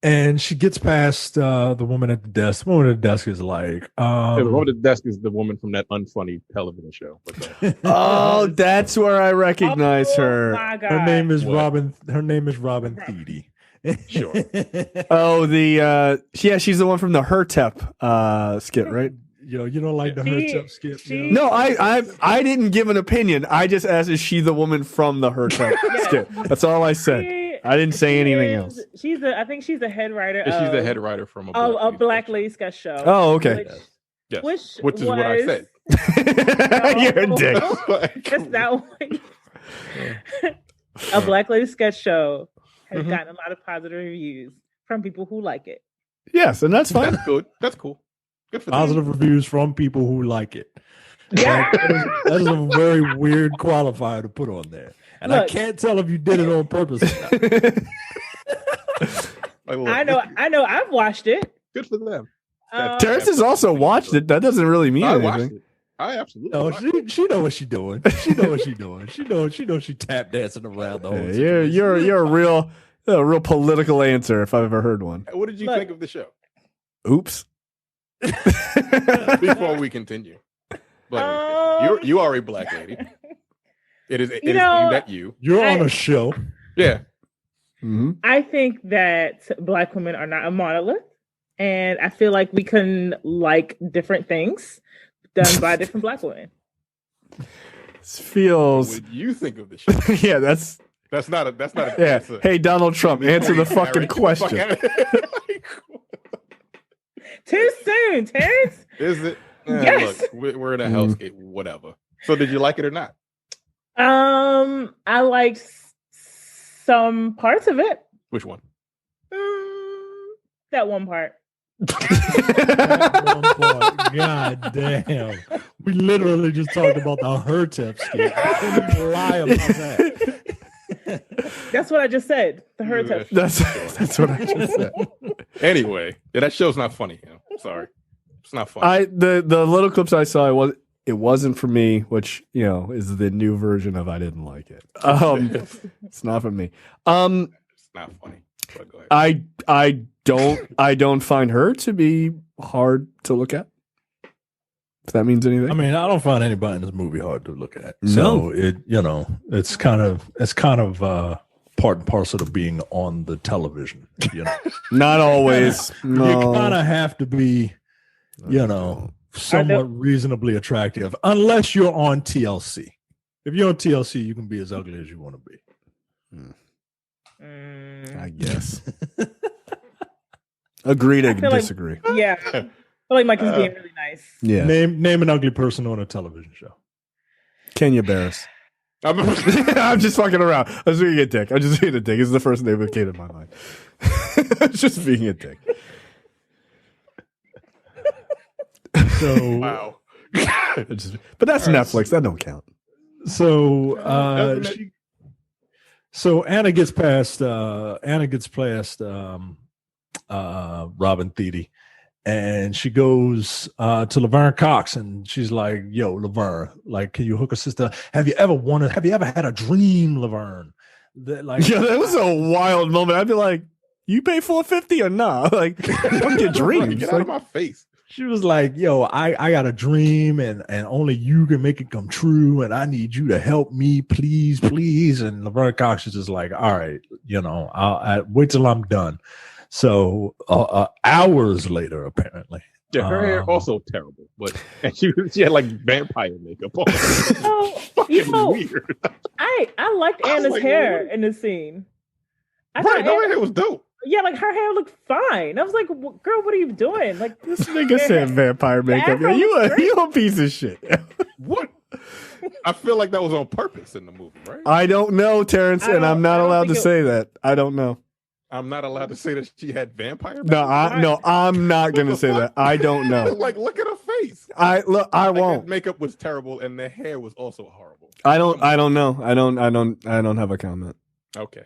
And she gets past the woman at the desk. The woman at the desk is like, The woman at the desk is the woman from that unfunny television show. Oh, that's where I recognize her. My God. her name is What? Robin. Her name is Robin Thede. Sure. Oh, she's the one from the Hertep skit, right? You don't like the Hertep skit? No, I didn't give an opinion. I just asked, is she the woman from the Hertep skit? That's all I said. I didn't say anything else. I think she's the head writer. She's the head writer from a Black Lady Sketch Show. Oh, okay. Yes. Which is what I said. You're a dick. That's that one. A Black Lady Sketch Show has gotten a lot of positive reviews from people who like it. Yes, and that's fine. That's good. That's cool. Good for them. Positive reviews from people who like it. Yeah. That is a very weird qualifier to put on there. And I Look. can't tell if you did it on purpose or not. Like, look, I know. I've watched it. Good for them. Terrence has also watched it. That doesn't really mean I watched anything. it. I absolutely. No, watched she know what she doing. She know what she doing. She know she tap dancing around the whole. Hey, situation. you're a real political answer if I've ever heard one. it. What did you Look. think of the show? Oops. Before we continue, you are a black lady. It is aimed at you. You're on a show. Yeah. Mm-hmm. I think that Black women are not a monolith, and I feel like we can like different things done by different Black women. This feels. What would you think of the show? Yeah, that's Not a yeah. answer. Hey, Donald Trump, answer the fucking question. Too soon, Terrence. Is it? Yes. Look, we're in a hellscape. Whatever. So, did you like it or not? I liked some parts of it. Which one? That one part. God damn. We literally just talked about the Hertep skit. I couldn't even lie about that. That's what I just said. The her touch. That's what I just said. Anyway, yeah, that show's not funny. I'm sorry, it's not funny. The little clips I saw, it wasn't for me, which is the new version of I didn't like it. It's not for me. It's not funny. But go ahead. I don't find her to be hard to look at. If that means anything. I mean, I don't find anybody in this movie hard to look at. No. So it's kind of part and parcel of being on the television. Not always. No. You kind of have to be, somewhat reasonably attractive, unless you're on TLC. If you're on TLC, you can be as ugly as you want to be. I guess. Agree to disagree. Yeah. I feel like Mike is being really nice. Yeah. Name an ugly person on a television show. Kenya Barris. I'm just fucking around. I was being a dick. I'm just being a dick. It's the first name that came to my mind. Just being a dick. So Wow. But that's Netflix. That don't count. So Anna gets past Robin Thede, and she goes to Laverne Cox, and she's like, "Yo, Laverne, like, can you hook a sister? Have you ever had a dream, Laverne?" That was a wild moment. I'd be like, "You pay $450 or not?" Like, don't get dreams. Get out of my face. She was like, "Yo, I got a dream, and only you can make it come true, and I need you to help me, please, please." And Laverne Cox is just like, "All right, I'll wait till I'm done." So hours later, apparently. Yeah, her hair also terrible, and she had like vampire makeup on. Weird. I liked Anna's hair in this scene. Her hair was dope. Yeah, like her hair looked fine. I was like, "Girl, what are you doing?" Like this nigga said vampire makeup. Yeah, you a piece of shit. What? I feel like that was on purpose in the movie, right? I don't know, Terrence, and I'm not allowed to say that. I don't know. I'm not allowed to say that she had vampire makeup? I'm not going to say that. I don't know. Like, look at her face. I won't. Her makeup was terrible, and the hair was also horrible. I don't know. I don't have a comment. Okay.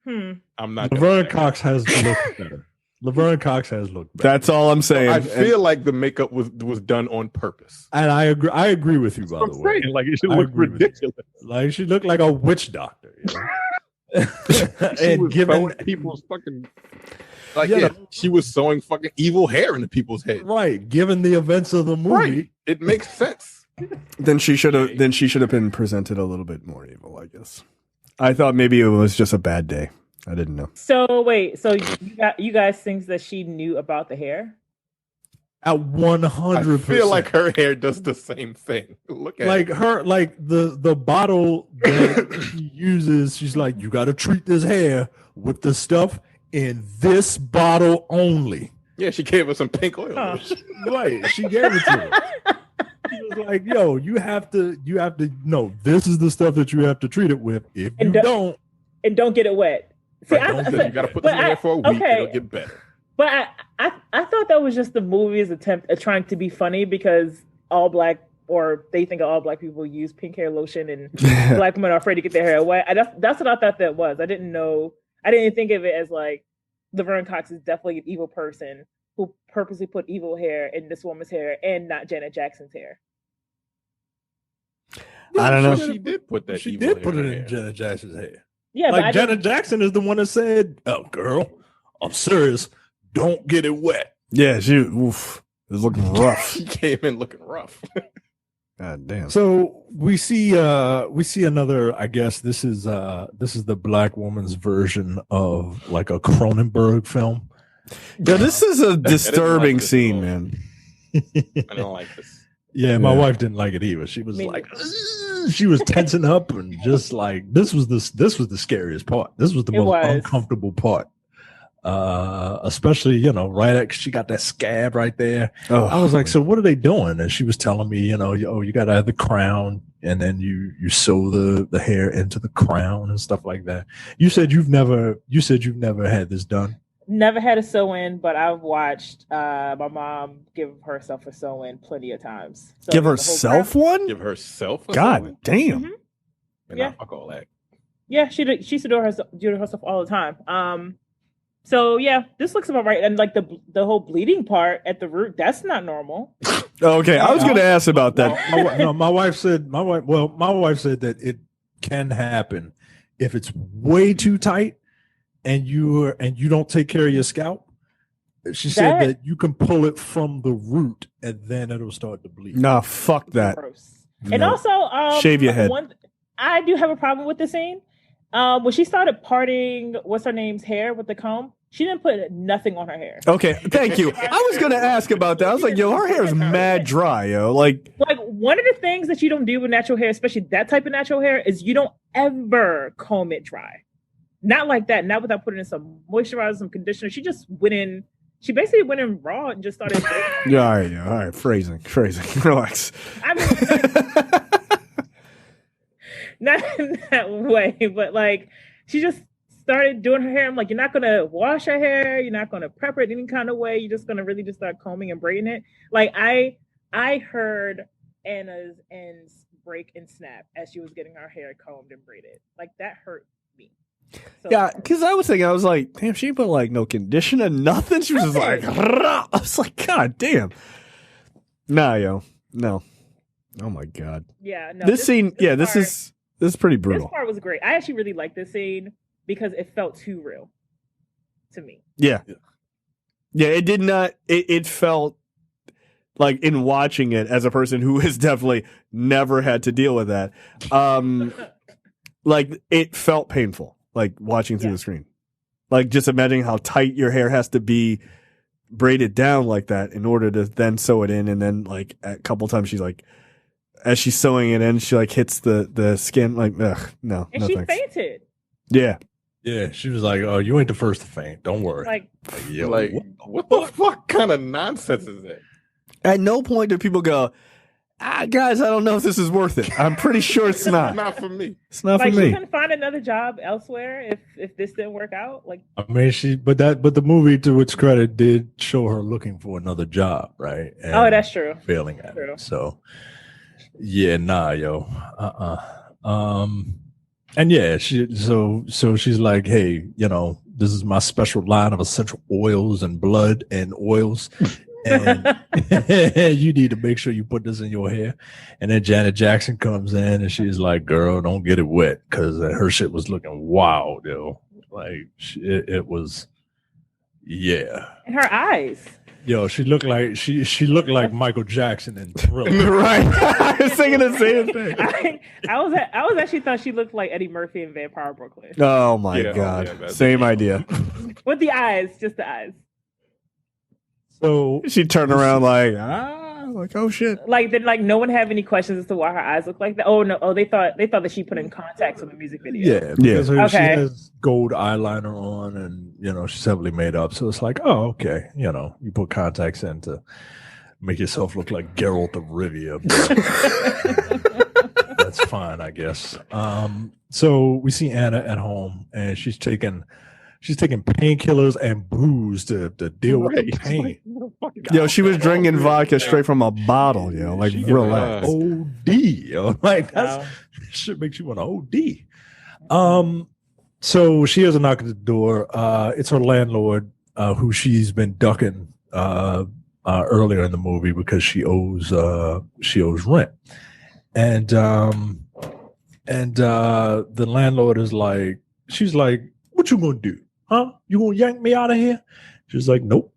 I'm not. Laverne Cox has looked better. Laverne Cox has looked better. That's all I'm saying. I feel like the makeup was done on purpose. And I agree with you, by the way. Like, it should look ridiculous. Like, she looked like a witch doctor. And given people's fucking she was sewing fucking evil hair into people's heads. Right. Given the events of the movie, right. It makes sense. Then she should have been presented a little bit more evil, I guess. I thought maybe it was just a bad day. I didn't know. So wait, so you guys think that she knew about the hair? At 100%. I feel like her hair does the same thing. Look at her, like the bottle that she uses. She's like, "You got to treat this hair with the stuff in this bottle only." Yeah, she gave us some pink oil. Right, she gave it to her. She was like, "Yo, you have to know this is the stuff that you have to treat it with. If you don't get it wet." See, you got to put this in there for a week. It'll get better. But I thought that was just the movie's attempt at trying to be funny because they think all black people use pink hair lotion and black women are afraid to get their hair wet. That's what I thought that was. I didn't think of it as like Laverne Cox is definitely an evil person who purposely put evil hair in this woman's hair and not Janet Jackson's hair. I don't know. She did put that. She evil did hair put it her in hair. Janet Jackson's hair. Yeah, but I Like don't- Janet Jackson is the one that said, "Oh, girl, I'm serious. Don't get it wet." Yeah, she oof, it was looking rough. She came in looking rough. God damn. So we see another. I guess this is the black woman's version of like a Cronenberg film. Yeah, this is a disturbing this at scene, all. man. I don't like this. Yeah, my Yeah. wife didn't like it either. She was Me like, "Ugh," she was tensing up and just like this was the scariest part. This was the It most was. uncomfortable part. Especially, right at she got that scab right there. Oh, I was like, so what are they doing? And she was telling me, you got to have the crown, and then you sew the hair into the crown and stuff like that. You said you've never had this done. never had a sew-in, but I've watched my mom give herself a sew-in plenty of times. So give the whole herself crown- one? Give herself. A God sewing? damn. Mhm. And Yeah. nah, fuck all that. Yeah, she used to do it herself all the time. So yeah, this looks about right, and like the whole bleeding part at the root, that's not normal. Okay, I was going to ask about that. My wife said that it can happen if it's way too tight and you don't take care of your scalp. She said that you can pull it from the root and then it'll start to bleed. Nah, fuck that. Gross. And No. also, Shave your head. I do have a problem with the scene. When she started parting, what's her name's hair with the comb, she didn't put nothing on her hair. Okay, thank you. I was going to ask about that. I was like, yo, her hair is mad dry, yo. Like, One of the things that you don't do with natural hair, especially that type of natural hair, is you don't ever comb it dry. Not like that. Not without putting in some moisturizer, some conditioner. She basically went in raw and just started. yeah, all right. Phrasing. Relax. I mean, not in that way, but like she just started doing her hair. I'm like, you're not gonna wash her hair, you're not gonna prep it any kind of way. You're just gonna really just start combing and braiding it. Like I heard Anna's ends break and snap as she was getting her hair combed and braided. Like that hurt me. So, Yeah, because I was like, damn, she put like no conditioner, nothing. She was just like, I was like, God damn. Nah, yo, no. Oh my God. yeah, no. This scene, yeah, part- this is pretty This brutal. part was great. I actually really liked this scene because it felt too real to me. Yeah. It did not, it felt like in watching it as a person who has definitely never had to deal with that, like it felt painful, like watching through the screen. Like just imagining how tight your hair has to be braided down like that in order to then sew it in. And then like a couple times she's like, as she's sewing it in, she like hits the skin like, ugh, no, And no she thanks. fainted. Yeah. Yeah, she was like, "Oh, you ain't the first to faint. Don't worry." Like Yo, Like, what the fuck kind of nonsense is that? At no point do people go, guys, I don't know if this is worth it. I'm pretty sure it's not. Not for me. It's not like for she me. couldn't find another job elsewhere if this didn't work out. Like I mean, but the movie, to its credit, did show her looking for another job, right? And oh, that's true. failing at True. it. So, yeah, nah, yo, and yeah, so she's like, hey, this is my special line of essential oils and blood and oils. And you need to make sure you put this in your hair. And then Janet Jackson comes in and she's like, girl, don't get it wet, because her shit was looking wild, yo. Like it was, yeah. And her eyes. Yo, she looked like she looked like Michael Jackson in Thriller. Right. I was thinking the same thing. I was actually thought she looked like Eddie Murphy in Vampire Brooklyn Oh my Yeah, God. yeah, that's- Same idea. with the eyes, just the eyes. So She turned around like, oh shit. Like did like no one have any questions as to why her eyes look like that? Oh no! Oh, they thought that she put in contacts with the music video. yeah, because she Okay. has gold eyeliner on, and she's heavily made up. So it's like, oh, okay, you put contacts in to make yourself look like Geralt of Rivia. But that's fine, I guess. So we see Anna at home, and she's taking painkillers and booze to deal with the pain. Yo, she was drinking vodka straight from a bottle, yo. Like, She relax. OD, yo. Like Wow. that shit makes you want to OD. So she has a knock at the door. It's her landlord, who she's been ducking earlier in the movie because she owes rent. and the landlord is like, she's like, "What you gonna do? Huh? You gonna yank me out of here?" She's like, "Nope,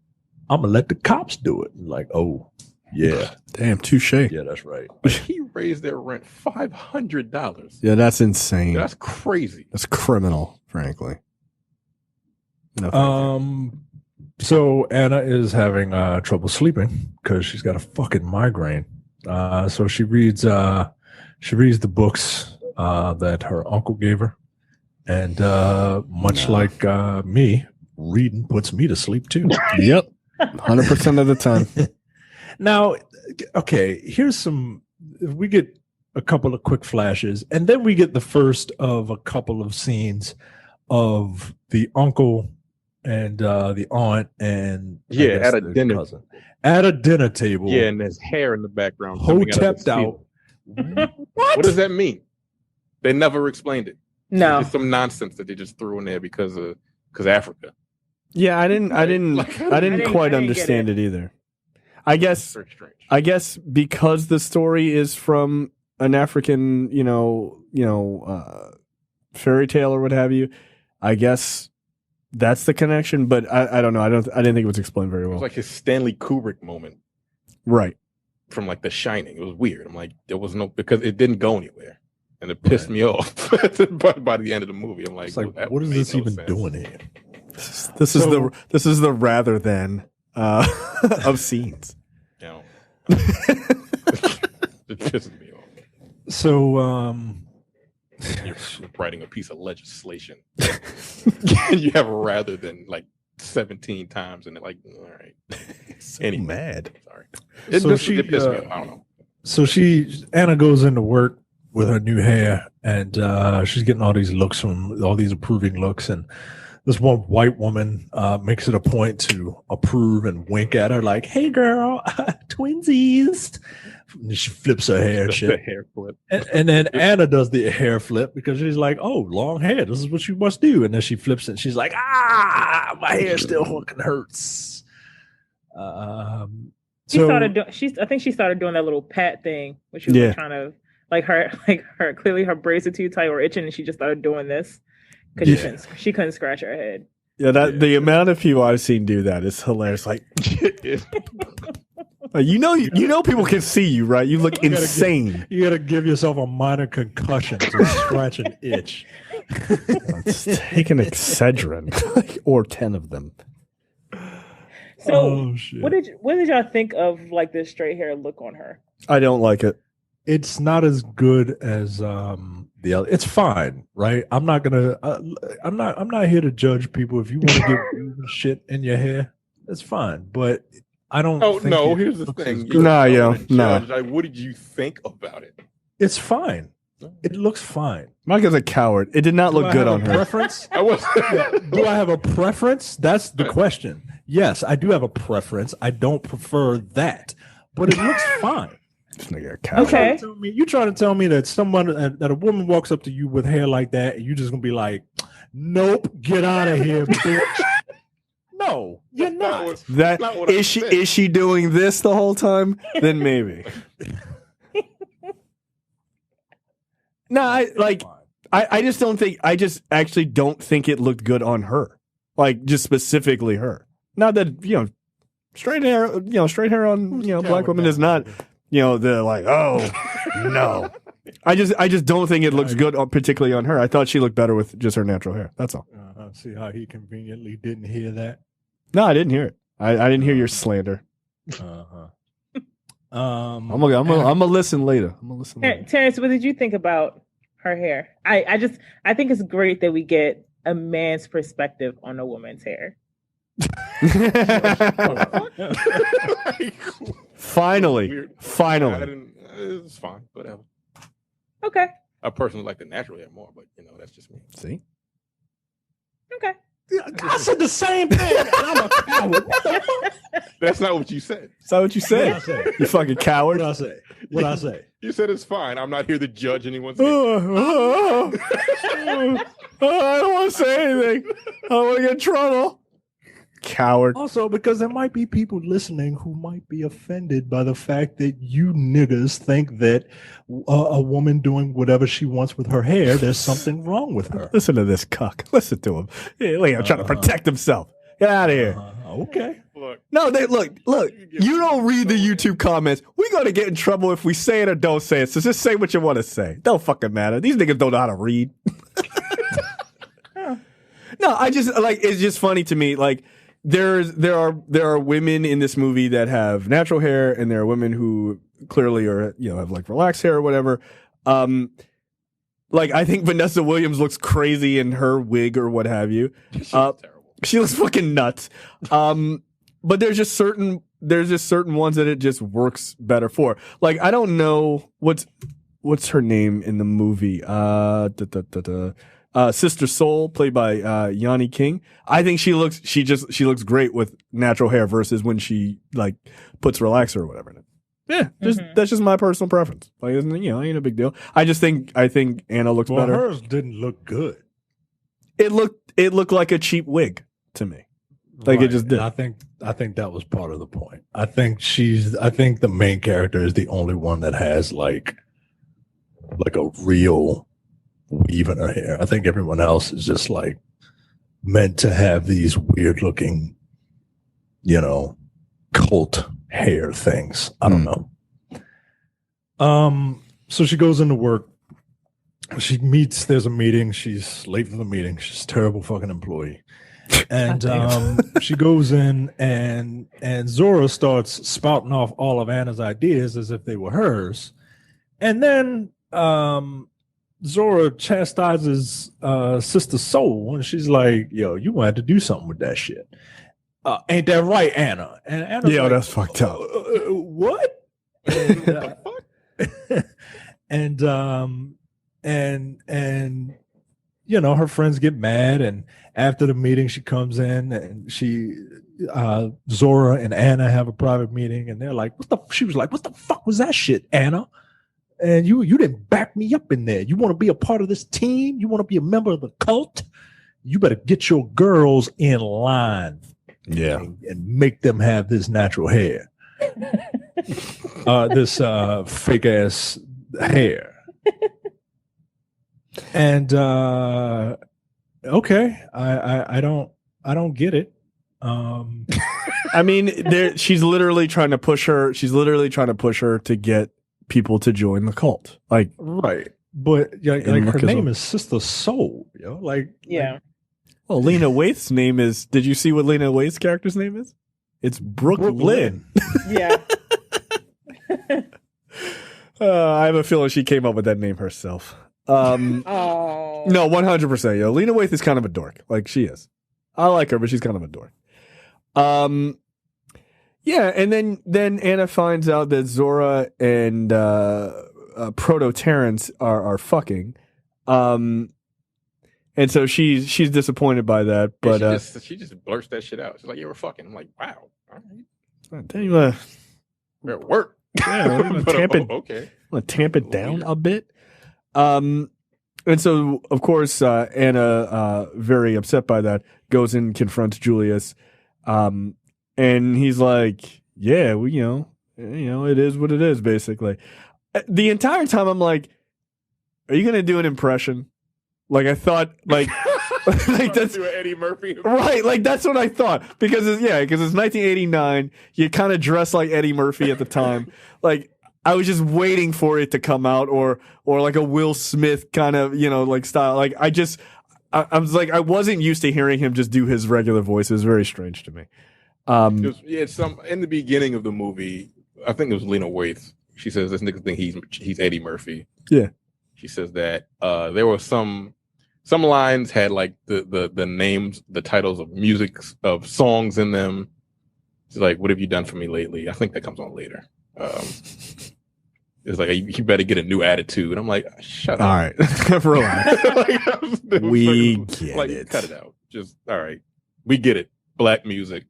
I'm gonna let the cops do it." I'm like, oh yeah, Damn, touche. yeah, that's right. Like, he raised their rent $500. Yeah, that's insane. That's crazy. That's criminal, frankly. No, thank you. So Anna is having trouble sleeping because she's got a fucking migraine. So she reads the books that her uncle gave her, and much like me, reading puts me to sleep too. Yep, 100% of the time. Now, okay, we get a couple of quick flashes, and then we get the first of a couple of scenes of the uncle and the aunt and At a dinner cousin at a dinner table. Yeah, and there's hair in the background. Hotepped out. What does that mean? They never explained it. No. It's some nonsense that they just threw in there because Africa. Yeah, I didn't quite understand it either. I guess Very strange. I guess because the story is from an African, fairy tale or what have you. I guess that's the connection, but I don't know. I didn't think it was explained very It well. was like his Stanley Kubrick moment Right. from like The Shining. It was weird. I'm like, there was no, because it didn't go anywhere, and it pissed me off. But by the end of the movie, I'm like, It's like, that what is made this no even sense. doing here? This is the rather than of scenes. You know, it pisses me off. So, You're writing a piece of legislation. You have rather than like 17 times, and they're like, all right. So Anyway. mad. Sorry. So It pissed she, me off. I don't know. so Anna goes into work with her new hair, and she's getting all these looks from all these approving looks, and this one white woman makes it a point to approve and wink at her, like, "Hey, girl, twinsies." And she flips her hair and The shit. hair flip. And then Anna does the hair flip because she's like, "Oh, long hair. This is what you must do." And then she flips it. And she's like, "Ah, my hair still fucking hurts." I So think she started doing that little pat thing, which she was Yeah. trying to like her clearly her braids are too tight or itching, and she just started doing this because she couldn't scratch her head. Yeah, the amount of people I've seen do that is hilarious. Like, people can see you, right? You look insane. you got to give yourself a minor concussion to scratch an itch. Let's take an Excedrin or 10 of them. So Oh, shit. what did y'all think of like this straight hair look on her? I don't like it. It's not as good as the other. It's fine, right? I'm not gonna. I'm not here to judge people. If you want to get weird shit in your hair, that's fine. But I don't. Oh think no! it Here's the looks thing. as You good. Nah, don't yo, wanna nah. judge. Like, what did you think about it? It's fine. It looks fine. Micah's a coward. It did not Do look I good have on a her. Preference? I was. Do I have a preference? That's the question. Yes, I do have a preference. I don't prefer that, but it looks fine. This nigga a coward. Okay. You trying to tell me that someone that a woman walks up to you with hair like that, and you just gonna be like, "Nope, get out of here, bitch." No, you're not. That not what I is she said. is she doing this the whole time? Then maybe. No, I just don't think I just actually don't think it looked good on her. Like just specifically her. Not that, straight hair on, black women is not, they're like, oh no. I just don't think it looks good particularly on her. I thought she looked better with just her natural hair. That's all. See how he conveniently didn't hear that. No, I didn't hear it. I didn't hear your slander. Uh-huh. I'm gonna listen later. Terrence, what did you think about her hair? I think it's great that we get a man's perspective on a woman's hair. Finally. Weird. Finally. I didn't. It's fine. Whatever. Okay. I personally like the natural hair more, but that's just me. See? Okay. I said the same thing. I'm a coward. What the fuck? That's not what you said. Is that what you said? What I say? You fucking coward. What I say? What I say? You said it's fine. I'm not here to judge anyone's. I don't want to say anything. I don't want to get in trouble. coward. Also, because there might be people listening who might be offended by the fact that you niggas think that a woman doing whatever she wants with her hair, there's something wrong with her. Listen to this cuck. Listen to him. Hey, look, I'm trying to protect himself. Get out of here. Okay. Look, No, look. You don't read the YouTube comments. We're going to get in trouble if we say it or don't say it. So just say what you want to say. Don't fucking matter. These niggas don't know how to read. No, I just like it's just funny to me. Like there are women in this movie that have natural hair, and there are women who clearly are have like relaxed hair or whatever. Like I think Vanessa Williams looks crazy in her wig or what have you. terrible. She looks fucking nuts. But there's just certain ones that it just works better for. Like I don't know what's her name in the movie. Sister Soul, played by Yanni King. I think she looks great with natural hair versus when she like puts relaxer or whatever in it. Yeah, that's just my personal preference. Like, ain't a big deal. I think Anna looks better. Hers didn't look good. It looked like a cheap wig to me. Like Right. it just did. And I think that was part of the point. I think the main character is the only one that has like a real weave in her hair. I think everyone else is just like meant to have these weird looking, cult hair things. I don't know. So she goes into work. There's a meeting. She's late for the meeting. She's a terrible fucking employee. And she goes in and Zora starts spouting off all of Anna's ideas as if they were hers. And then Zora chastises Sister Soul, and she's like, "Yo, you gonna have to do something with that shit. Ain't that right, Anna?" And Anna's like, that's fucked up. What? And, and her friends get mad, and after the meeting, she comes in and Zora and Anna have a private meeting, and they're like, she was like, "What the fuck was that shit, Anna? And you didn't back me up in there. You want to be a part of this team? You want to be a member of the cult? You better get your girls in line, and make them have this natural hair, this fake ass hair." And okay, I don't get it. I mean, she's literally trying to push her. She's literally trying to push her to get people to join the cult. Like, right. But like her name is Sister Soul, Yeah. Well, Lena Waite's name is. Did you see what Lena Waite's character's name is? It's Brooklyn. Yeah. I have a feeling she came up with that name herself. Oh. No, 100%. Yo, Lena Waithe is kind of a dork. Like she is. I like her, but she's kind of a dork. Yeah, and then Anna finds out that Zora and Proto Terrence are fucking. And so she's disappointed by that, but she just blurts that shit out. She's like, "Yeah, we're fucking." I'm like, "Wow, all right. We're at work." Yeah, we're gonna tamp it. Okay, I'm gonna tamp it down a bit. And so of course Anna, very upset by that, goes and confronts Julius. And he's like, "Yeah, well, it is what it is." Basically, the entire time I'm like, "Are you gonna do an impression?" Like I thought, like that's Eddie Murphy, right? Like that's what I thought because it's 1989. You kind of dress like Eddie Murphy at the time. Like I was just waiting for it to come out, or like a Will Smith kind of like style. Like I was like I wasn't used to hearing him just do his regular voice. It was very strange to me. In the beginning of the movie, I think it was Lena Waithe. She says this nigga think he's Eddie Murphy. Yeah. She says that there were some lines had like the names, the titles of music of songs in them. She's like, "What have you done for me lately?" I think that comes on later. It's like, "You better get a new attitude." And I'm like, "Shut All up." right, relax. We get like, it. Cut it out. Just all right. We get it. Black music.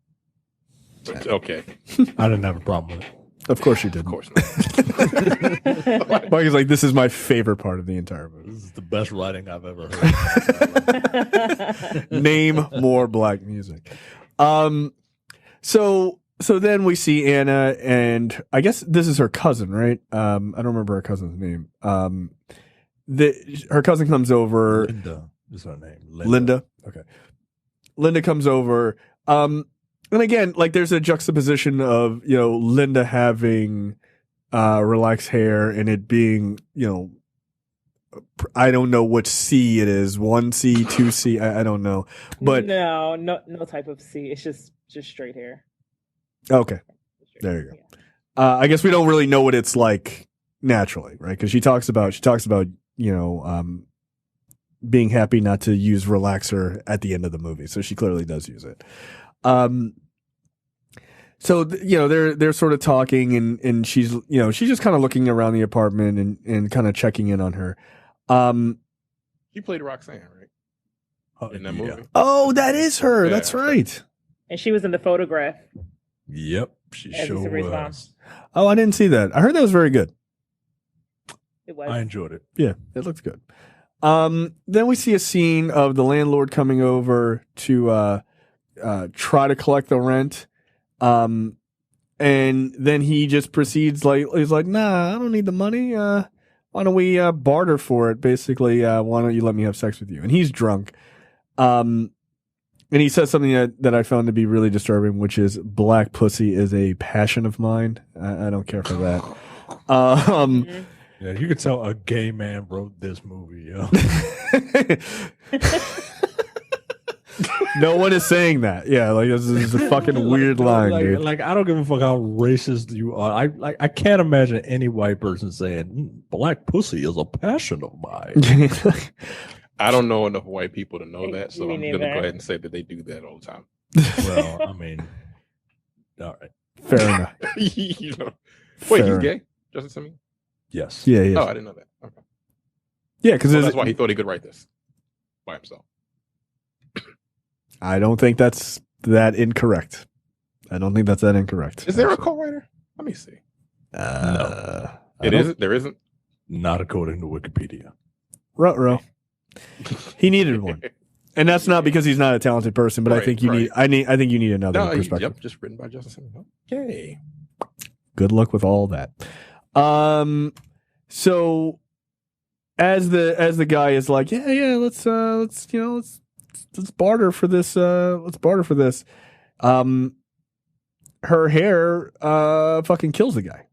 Okay. I didn't have a problem with it. Of course you did. Of course not. Mike is like, "This is my favorite part of the entire movie." This is the best writing I've ever heard. Name more black music. So then we see Anna, and I guess this is her cousin, right? I don't remember her cousin's name. Her cousin comes over. Linda is her name. Linda. Okay. Linda comes over. And again, like there's a juxtaposition of, Linda having relaxed hair and it being, I don't know which C it is, 1C, 2C, I don't know. But no type of C. It's just straight hair. Okay. There you go. Yeah. I guess we don't really know what it's like naturally, right? Because she talks about being happy not to use relaxer at the end of the movie, so she clearly does use it. So they're sort of talking, and she's just kind of looking around the apartment and kind of checking in on her. She played Roxanne, right? In that movie. Oh, that is her. Yeah. That's right. And she was in The Photograph. Yep, she sure was. Oh, I didn't see that. I heard that was very good. It was. I enjoyed it. Yeah, it looks good. Then we see a scene of the landlord coming over to try to collect the rent. And then he just proceeds he's like, nah, I don't need the money. Why don't we barter for it? Basically, why don't you let me have sex with you? And he's drunk. And he says something that I found to be really disturbing, which is black pussy is a passion of mine. I don't care for that. Yeah, you could tell a gay man wrote this movie, yo. No one is saying that. Yeah, like this is a fucking weird line, dude. Like I don't give a fuck how racist you are. I can't imagine any white person saying black pussy is a passion of mine. I don't know enough white people to know that, so Me I'm going to neither. go ahead and say that they do that all the time. Well, I mean, all right. Fair enough. Wait, Fair. he's gay? Justin Simeon? Yes. Yeah, yeah. Oh, I didn't know that. Okay. Yeah, because That's why he thought he could write this by himself. I don't think that's that incorrect. I don't think that's that incorrect. Is there a co-writer? Let me see. No. It isn't? There isn't? Not according to Wikipedia. Ruh-roh. He needed one. And that's not because he's not a talented person, but I Right, think you right. need I think you need another No, perspective. yep, just written by Justin Simeon. Okay. Good luck with all that. So as the guy is like, yeah, let's barter for this. Let's barter for this. Her hair fucking kills the guy.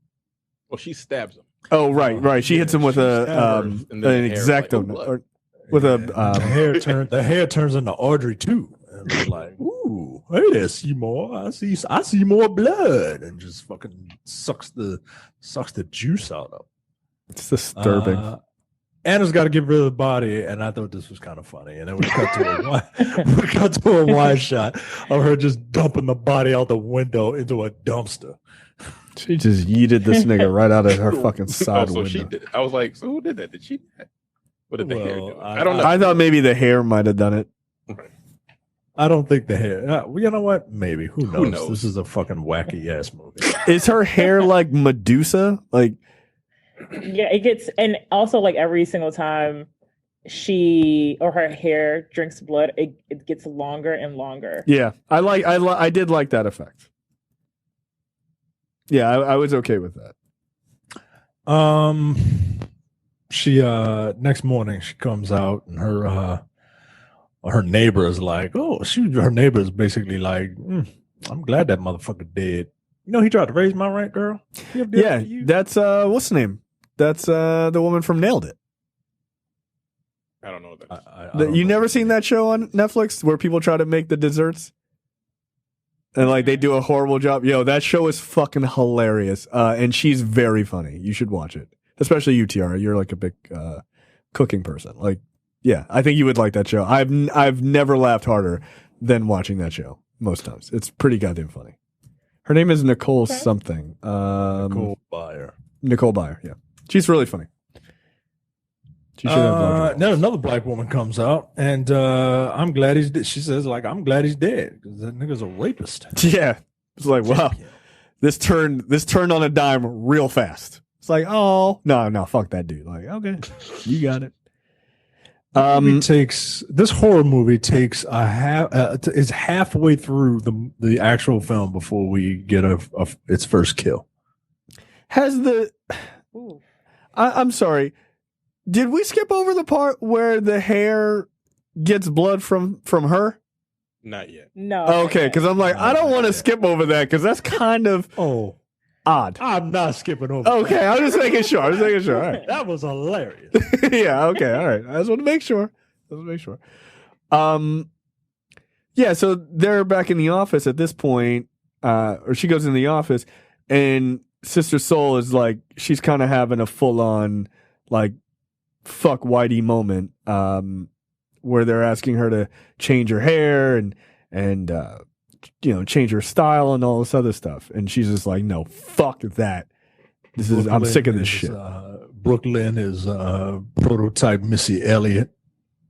Well, she stabs him. Oh, right. She hits him with an stabbed her, and then the hair is like, exacto, oh, blood. or with The hair turns into Audrey too. And it's like, ooh, hey there, Seymour. I see more blood, and just fucking sucks the juice out of. it's disturbing. Anna's got to get rid of the body, and I thought this was kind of funny. And then we cut to a wide shot of her just dumping the body out the window into a dumpster. She just yeeted this nigga right out of her fucking side so window. she did. I was like, so who did that? Did she do that? What did the hair do? Well, I don't know. I thought maybe the hair might have done it. I don't think the hair. You know what? Maybe. Who knows? knows? This is a fucking wacky ass movie. Is her hair like Medusa? Like, Yeah, it gets, and also like every single time she or her hair drinks blood, it gets longer and longer. yeah, I did like that effect. Yeah, I was okay with that. She next morning she comes out and her neighbor is like, her neighbor is basically like, I'm glad that motherfucker dead. You know, he tried to raise my rent, girl. He ever did that Yeah, to you? that's what's the name? That's the woman from Nailed It. I don't know that. I don't You know. never seen that show on Netflix where people try to make the desserts? And like they do a horrible job. Yo, that show is fucking hilarious. And she's very funny. You should watch it. Especially you, Tiara. You're like a big cooking person. Like, yeah, I think you would like that show. I've never laughed harder than watching that show most times. It's pretty goddamn funny. Her name is Nicole something. Nicole Byer. Nicole Byer, yeah. She's really funny. She should have loved her. Then another black woman comes out, and I'm glad he's dead. She says, like, I'm glad he's dead because that nigga's a rapist. Yeah. It's like, wow. This turned on a dime real fast. It's like, oh, no, fuck that dude. Like, okay, you got it. This horror movie takes a half is halfway through the actual film before we get its first kill. Has the I'm sorry. Did we skip over the part where the hair gets blood from her? Not yet. No. Okay, because I'm like, I don't want to skip over that because that's kind of odd. I'm not skipping over. Okay, I'm just making sure. All right. That was hilarious. Yeah. Okay. All right. I just want to make sure. Yeah. So they're back in the office at this point, or she goes in the office, and Sister Soul is like, she's kind of having a full on like fuck Whitey moment, where they're asking her to change her hair and change her style and all this other stuff, and she's just like, no, fuck that. I'm sick of this shit. Brooklyn is prototype Missy Elliott.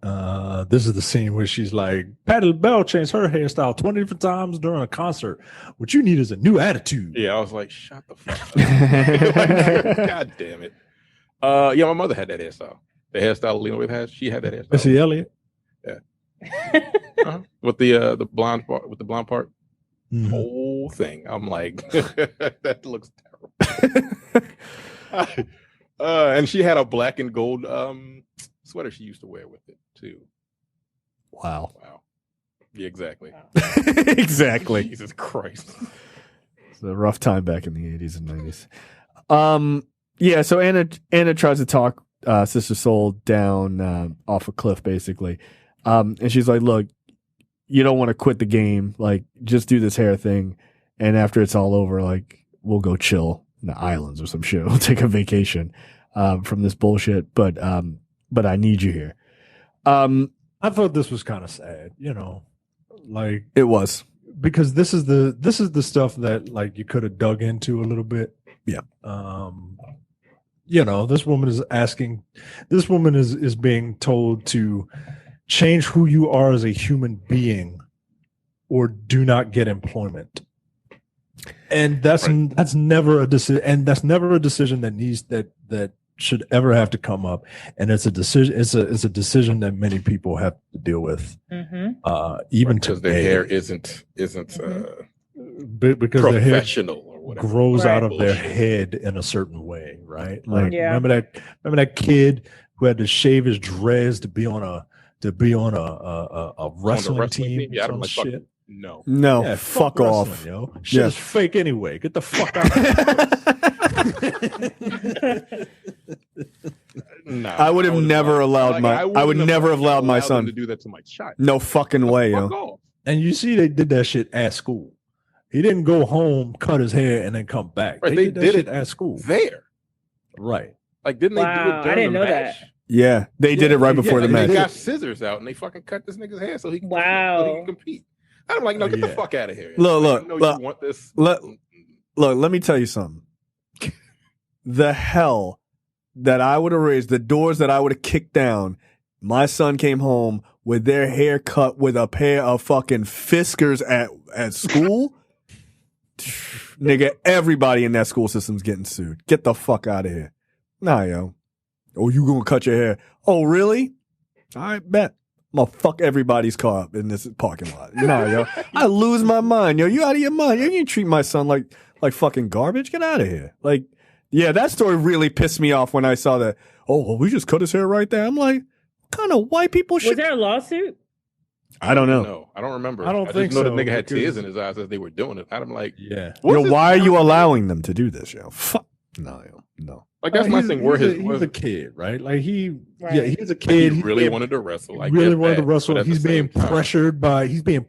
This is the scene where she's like, Patti LaBelle changed her hairstyle 20 different times during a concert. What you need is a new attitude. Yeah, I was like, shut the fuck up. God damn it. Yeah, my mother had that hairstyle. The hairstyle Lena Waithe has, she had that hairstyle. Missy Elliott? Yeah. With the blonde part, Mm-hmm. Whole thing. I'm like, that looks terrible. And she had a black and gold sweater she used to wear with it too. Wow. Yeah, exactly. Exactly. Jesus Christ. It's a rough time back in the 80s and 90s. Yeah, so Anna tries to talk Sister Soul down off a cliff, basically. And she's like, look, you don't want to quit the game. Like, just do this hair thing. And after it's all over, like, we'll go chill in the islands or some shit. We'll take a vacation from this bullshit. But I need you here. I thought this was kind of sad, like it was, because this is the stuff that like you could have dug into a little bit. Yeah. This woman is being told to change who you are as a human being or do not get employment. And that's never a decision, and that's never a decision that should ever have to come up. And it's a decision. It's a decision that many people have to deal with, even because today. their hair isn't because professional their hair or whatever grows out of their head in a certain way, right? Like Yeah. remember that kid who had to shave his dreads to be on a wrestling team? Yeah, some like, shit. No. Yeah, fuck off, yo. Shit is fake anyway. Get the fuck out. Nah, I would have never allowed my. I would never have allowed my son to do that to my child. No fucking way, Fuck yo. off. And you see, they did that shit at school. He didn't go home, cut his hair, and then come back. Right, They they did that did shit it at school. There. Right. Like, didn't they do Wow, it during I didn't the know match? that. Yeah, they did it right before the And match. they got scissors out and they fucking cut this nigga's hair so he can compete. I'm like, no, get the fuck out of here. Look, you want this. Look, let me tell you something. The hell that I would have raised, the doors that I would have kicked down. My son came home with their hair cut with a pair of fucking Fiskars at school. Nigga, everybody in that school system's getting sued. Get the fuck out of here. Nah, yo. Oh, you gonna cut your hair? Oh, really? All right, bet. I'm gonna fuck everybody's car up in this parking lot. Nah, yo. I lose my mind, yo. You out of your mind. You treat my son like fucking garbage. Get out of here. Like, yeah, that story really pissed me off when I saw that. Oh, well, we just cut his hair right there. I'm like, what kind of white people shit? Was there a lawsuit? I don't know. No, I don't remember. I don't just think know so, the nigga had because- tears in his eyes as they were doing it. I'm like, Yeah. Yo, why are you allowing them to do this, yo? Fuck. No, yo. No. Like, that's my thing. Where he's a kid, right? Like he's a Like, kid. he really being- wanted to wrestle. Like, really get wanted to back, wrestle. but at He's the being same time-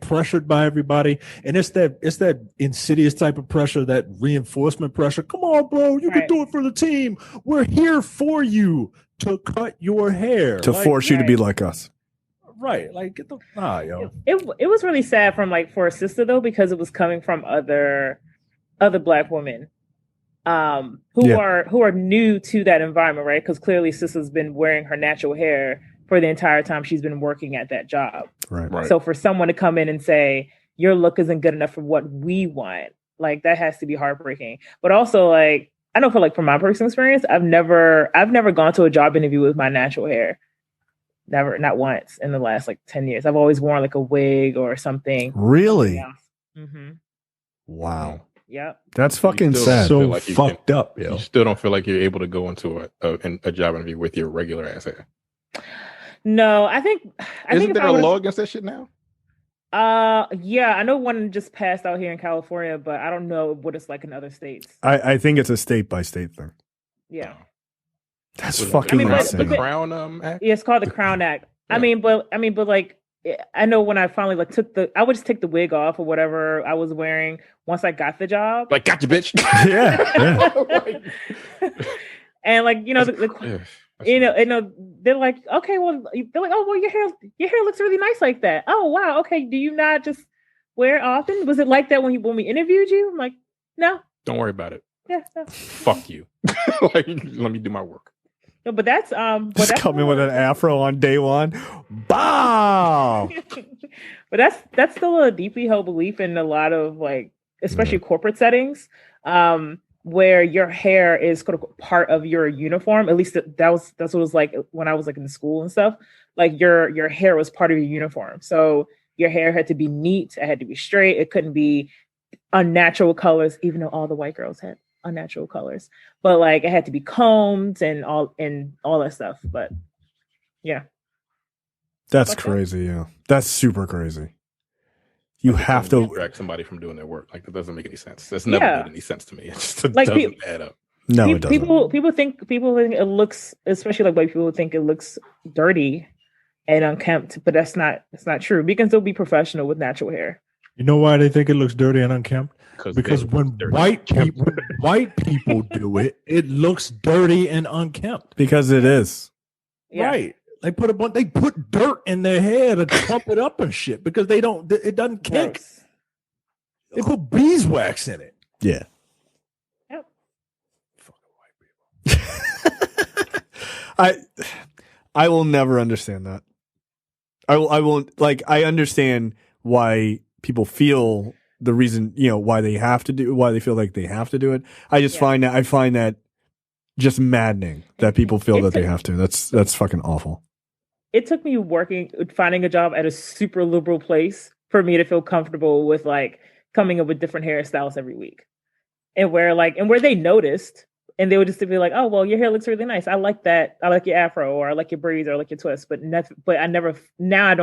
pressured by everybody, and it's that insidious type of pressure, that reinforcement pressure. Come on, bro, you can do it for the team. We're here for you to cut your hair, To like, force you to be like us. right. Like get the yo. It was really sad for a sister though, because it was coming from other Black women who are new to that environment, right? Because clearly sister's been wearing her natural hair for the entire time she's been working at that job. Right. So for someone to come in and say your look isn't good enough for what we want, like that has to be heartbreaking. But also, like, I know from my personal experience, I've never gone to a job interview with my natural hair. Never, not once in the last like 10 years. I've always worn like a wig or something. Really? Mm-hmm. Wow. Yep. That's fucking still sad. feel So like you fucked up, yo. You still don't feel like you're able to go into a job interview with your regular ass hair. No, I think Isn't if there I a would've- law against that shit now? Yeah, I know one just passed out here in California, but I don't know what it's like in other states. I think it's a state by state thing. Yeah. That's Was it fucking I mean, but- insane. the Crown Act? Yeah, it's called the Crown Act. Yeah. I mean, but like, I know when I finally like I would just take the wig off or whatever I was wearing once I got the job. Like, gotcha, bitch. Yeah. And like, you know, they're like, okay, well, they're like, oh, well, your hair looks really nice like that. Oh, wow. Okay. Do you not just wear it often? Was it like that when we interviewed you? I'm like, no. Don't worry about it. Yeah. No. Fuck you. Like, let me do my work. No, but that's Just come in with an afro on day one. Bow. But that's still a deeply held belief in a lot of like, especially corporate settings, where your hair is part of your uniform. At least that's what it was like when I was like in school and stuff. Like your hair was part of your uniform. So your hair had to be neat. It had to be straight. It couldn't be unnatural colors, even though all the white girls had unnatural colors. But like it had to be combed and all that stuff. But yeah. That's Okay. crazy, yeah. That's super crazy. You have to distract somebody from doing their work. Like, that doesn't make any sense. That's never made any sense to me. It just Like, doesn't add up. No, it doesn't. People think it looks, especially like white people think it looks dirty and unkempt, but that's not true. We can still be professional with natural hair. You know why they think it looks dirty and unkempt? Because they when look dirty. white people do it, it looks dirty and unkempt. Because it is. Yeah. Right. They put dirt in their hair to pump it up and shit because it doesn't kick. Gross. They put beeswax in it. Yeah. Yep. Fucking white people. I will never understand that. I won't like I understand why people feel the reason, why they feel like they have to do it. I just find that just maddening that people feel that they have to. That's fucking awful. It took me finding a job at a super liberal place for me to feel comfortable with like coming up with different hairstyles every week. And where they noticed and they would just be like, oh, well, your hair looks really nice. I like that. I like your afro or I like your braids or I like your twist. But I don't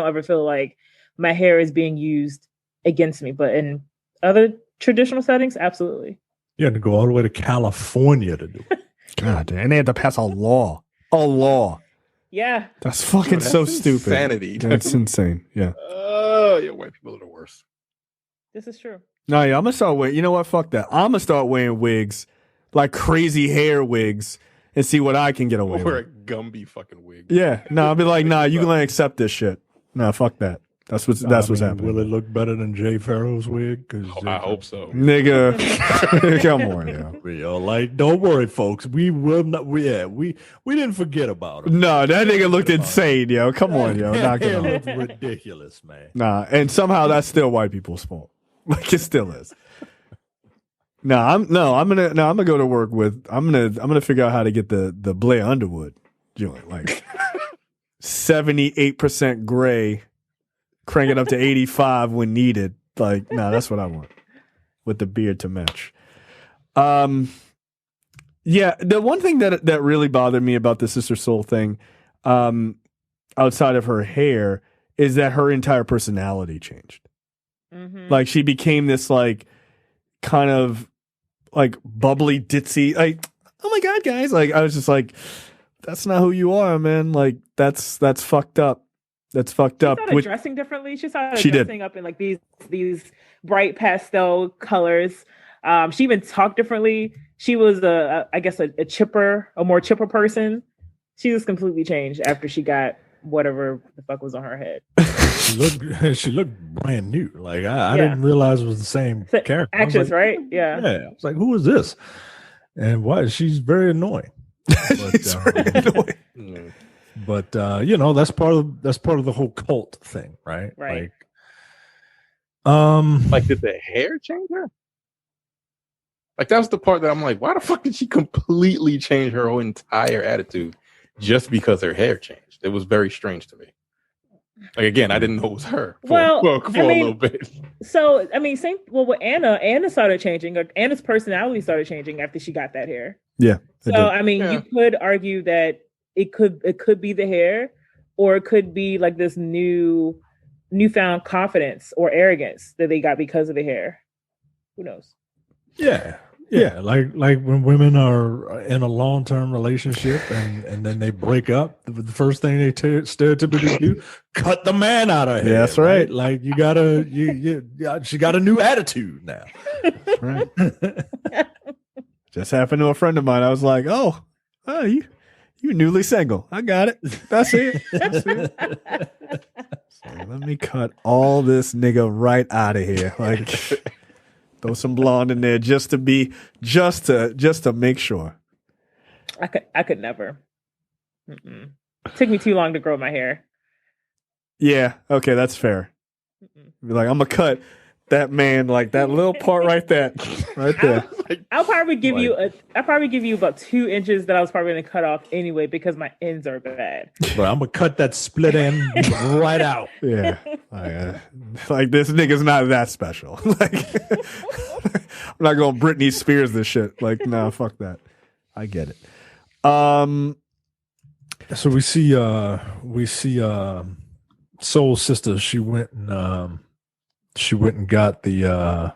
ever feel like my hair is being used against me. But in other traditional settings, absolutely. You had to go all the way to California to do it. God damn. And they had to pass a law. A law. Yeah. That's fucking so stupid. Insanity. That's insane. Yeah. Oh, yeah, white people are the worst. This is true. No, yeah, I'm gonna start wearing. You know what? Fuck that. I'm gonna start wearing wigs, like crazy hair wigs, and see what I can get away Wear a with. Gumby fucking wig. Yeah. No, I'll be like, nah, you gonna accept this shit. Nah, fuck that. That's what's happening. Will it look better than Jay Farrow's wig? I hope so. Nigga, come on, yeah. Yo, like, don't worry, folks. We will not. We didn't forget about him. No, that nigga looked insane, yo. Come on, yo. Knock it It off. looked ridiculous, man. Nah, and somehow that's still white people's fault. Like it still is. I'm gonna go to work with. I'm gonna figure out how to get the Blair Underwood joint, like 78% gray, crank it up to 85 when needed. Like, nah, that's what I want with the beard to match. Yeah, the one thing that really bothered me about the Sister Soul thing, outside of her hair, is that her entire personality changed. Mm-hmm. Like she became this like kind of like bubbly ditzy, like, oh my god, guys. Like I was just like, that's not who you are, man. Like that's fucked up. That's fucked up. She started dressing differently. She started dressing up in like these bright pastel colors. She even talked differently. She was a more chipper person. She was completely changed after she got whatever the fuck was on her head. She looked brand new. Like I didn't realize it was the same character. Actress, like, right? Yeah. Yeah. I was like, who is this? And why? She's very annoying. But, She's very annoying. But that's part of the whole cult thing, right? Right. Like, did the hair change her? Like, that was the part that I'm like, why the fuck did she completely change her whole entire attitude just because her hair changed? It was very strange to me. Like, again, I didn't know it was her for a little bit. So, I mean, with Anna started changing. Anna's personality started changing after she got that hair. Yeah. So, I mean, you could argue that it could be the hair, or it could be like this newfound confidence or arrogance that they got because of the hair. Who knows? Yeah. Like when women are in a long-term relationship and then they break up, the first thing they stereotypically do, cut the man out of here. Yeah, that's right. Like she got a new attitude now. That's right. Just happened to a friend of mine. I was like, oh, you newly single. I got it. That's it. So let me cut all this nigga right out of here. Like, throw some blonde in there just to make sure. I could never. Mm-mm. Took me too long to grow my hair. Yeah. Okay, that's fair. Be like, I'm gonna cut that man, like that little part right there. I'll probably give you about 2 inches that I was probably going to cut off anyway because my ends are bad. But I'm gonna cut that split end right out. Yeah, like this nigga's not that special. Like, I'm not going Britney Spears this shit. Like, nah, fuck that. I get it. So we see Soul Sister. She went and got the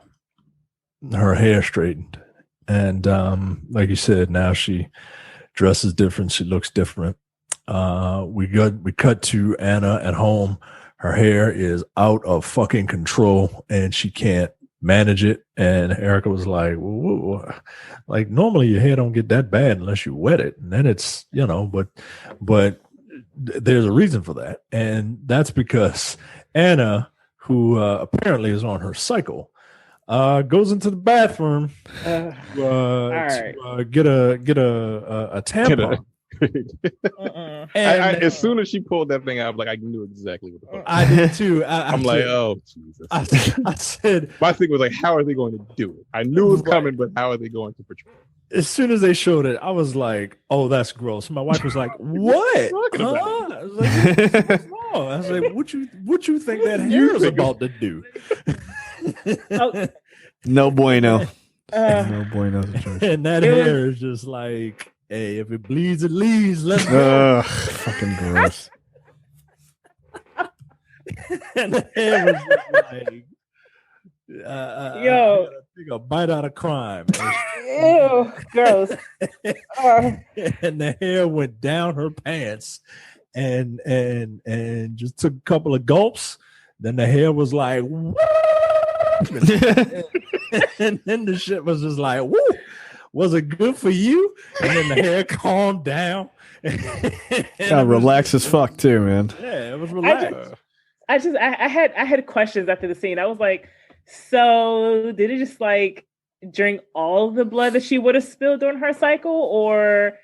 her hair straightened, and like you said, now she dresses different. She looks different. We cut to Anna at home. Her hair is out of fucking control, and she can't manage it. And Erica was like, whoa. Like, normally your hair don't get that bad unless you wet it, and then it's, but there's a reason for that, and that's because Anna, who apparently is on her cycle, goes into the bathroom to get a tampon. And as soon as she pulled that thing out, I'm like, I knew exactly what the fuck. I did too. I'm like, oh Jesus! I said, my thing was like, how are they going to do it? I knew it was coming, but how are they going to portray it? As soon as they showed it, I was like, "Oh, that's gross." My wife was like, "What?" Huh? I was like, "What's wrong?" I was like, "What you think that hair is about to do?" No bueno. No bueno. And that hair is just like, hey, if it bleeds, it leaves. Let's go. Fucking gross. And the hair was just like, yo, take a bite out of crime. Ew, gross. And the hair went down her pants, and just took a couple of gulps. Then the hair was like, and then the shit was just like, woo. Was it good for you? And then the hair calmed down. Relax as fuck too, man. Yeah, it was relaxed. I had questions after the scene. I was like, so did it just like drink all the blood that she would have spilled during her cycle, or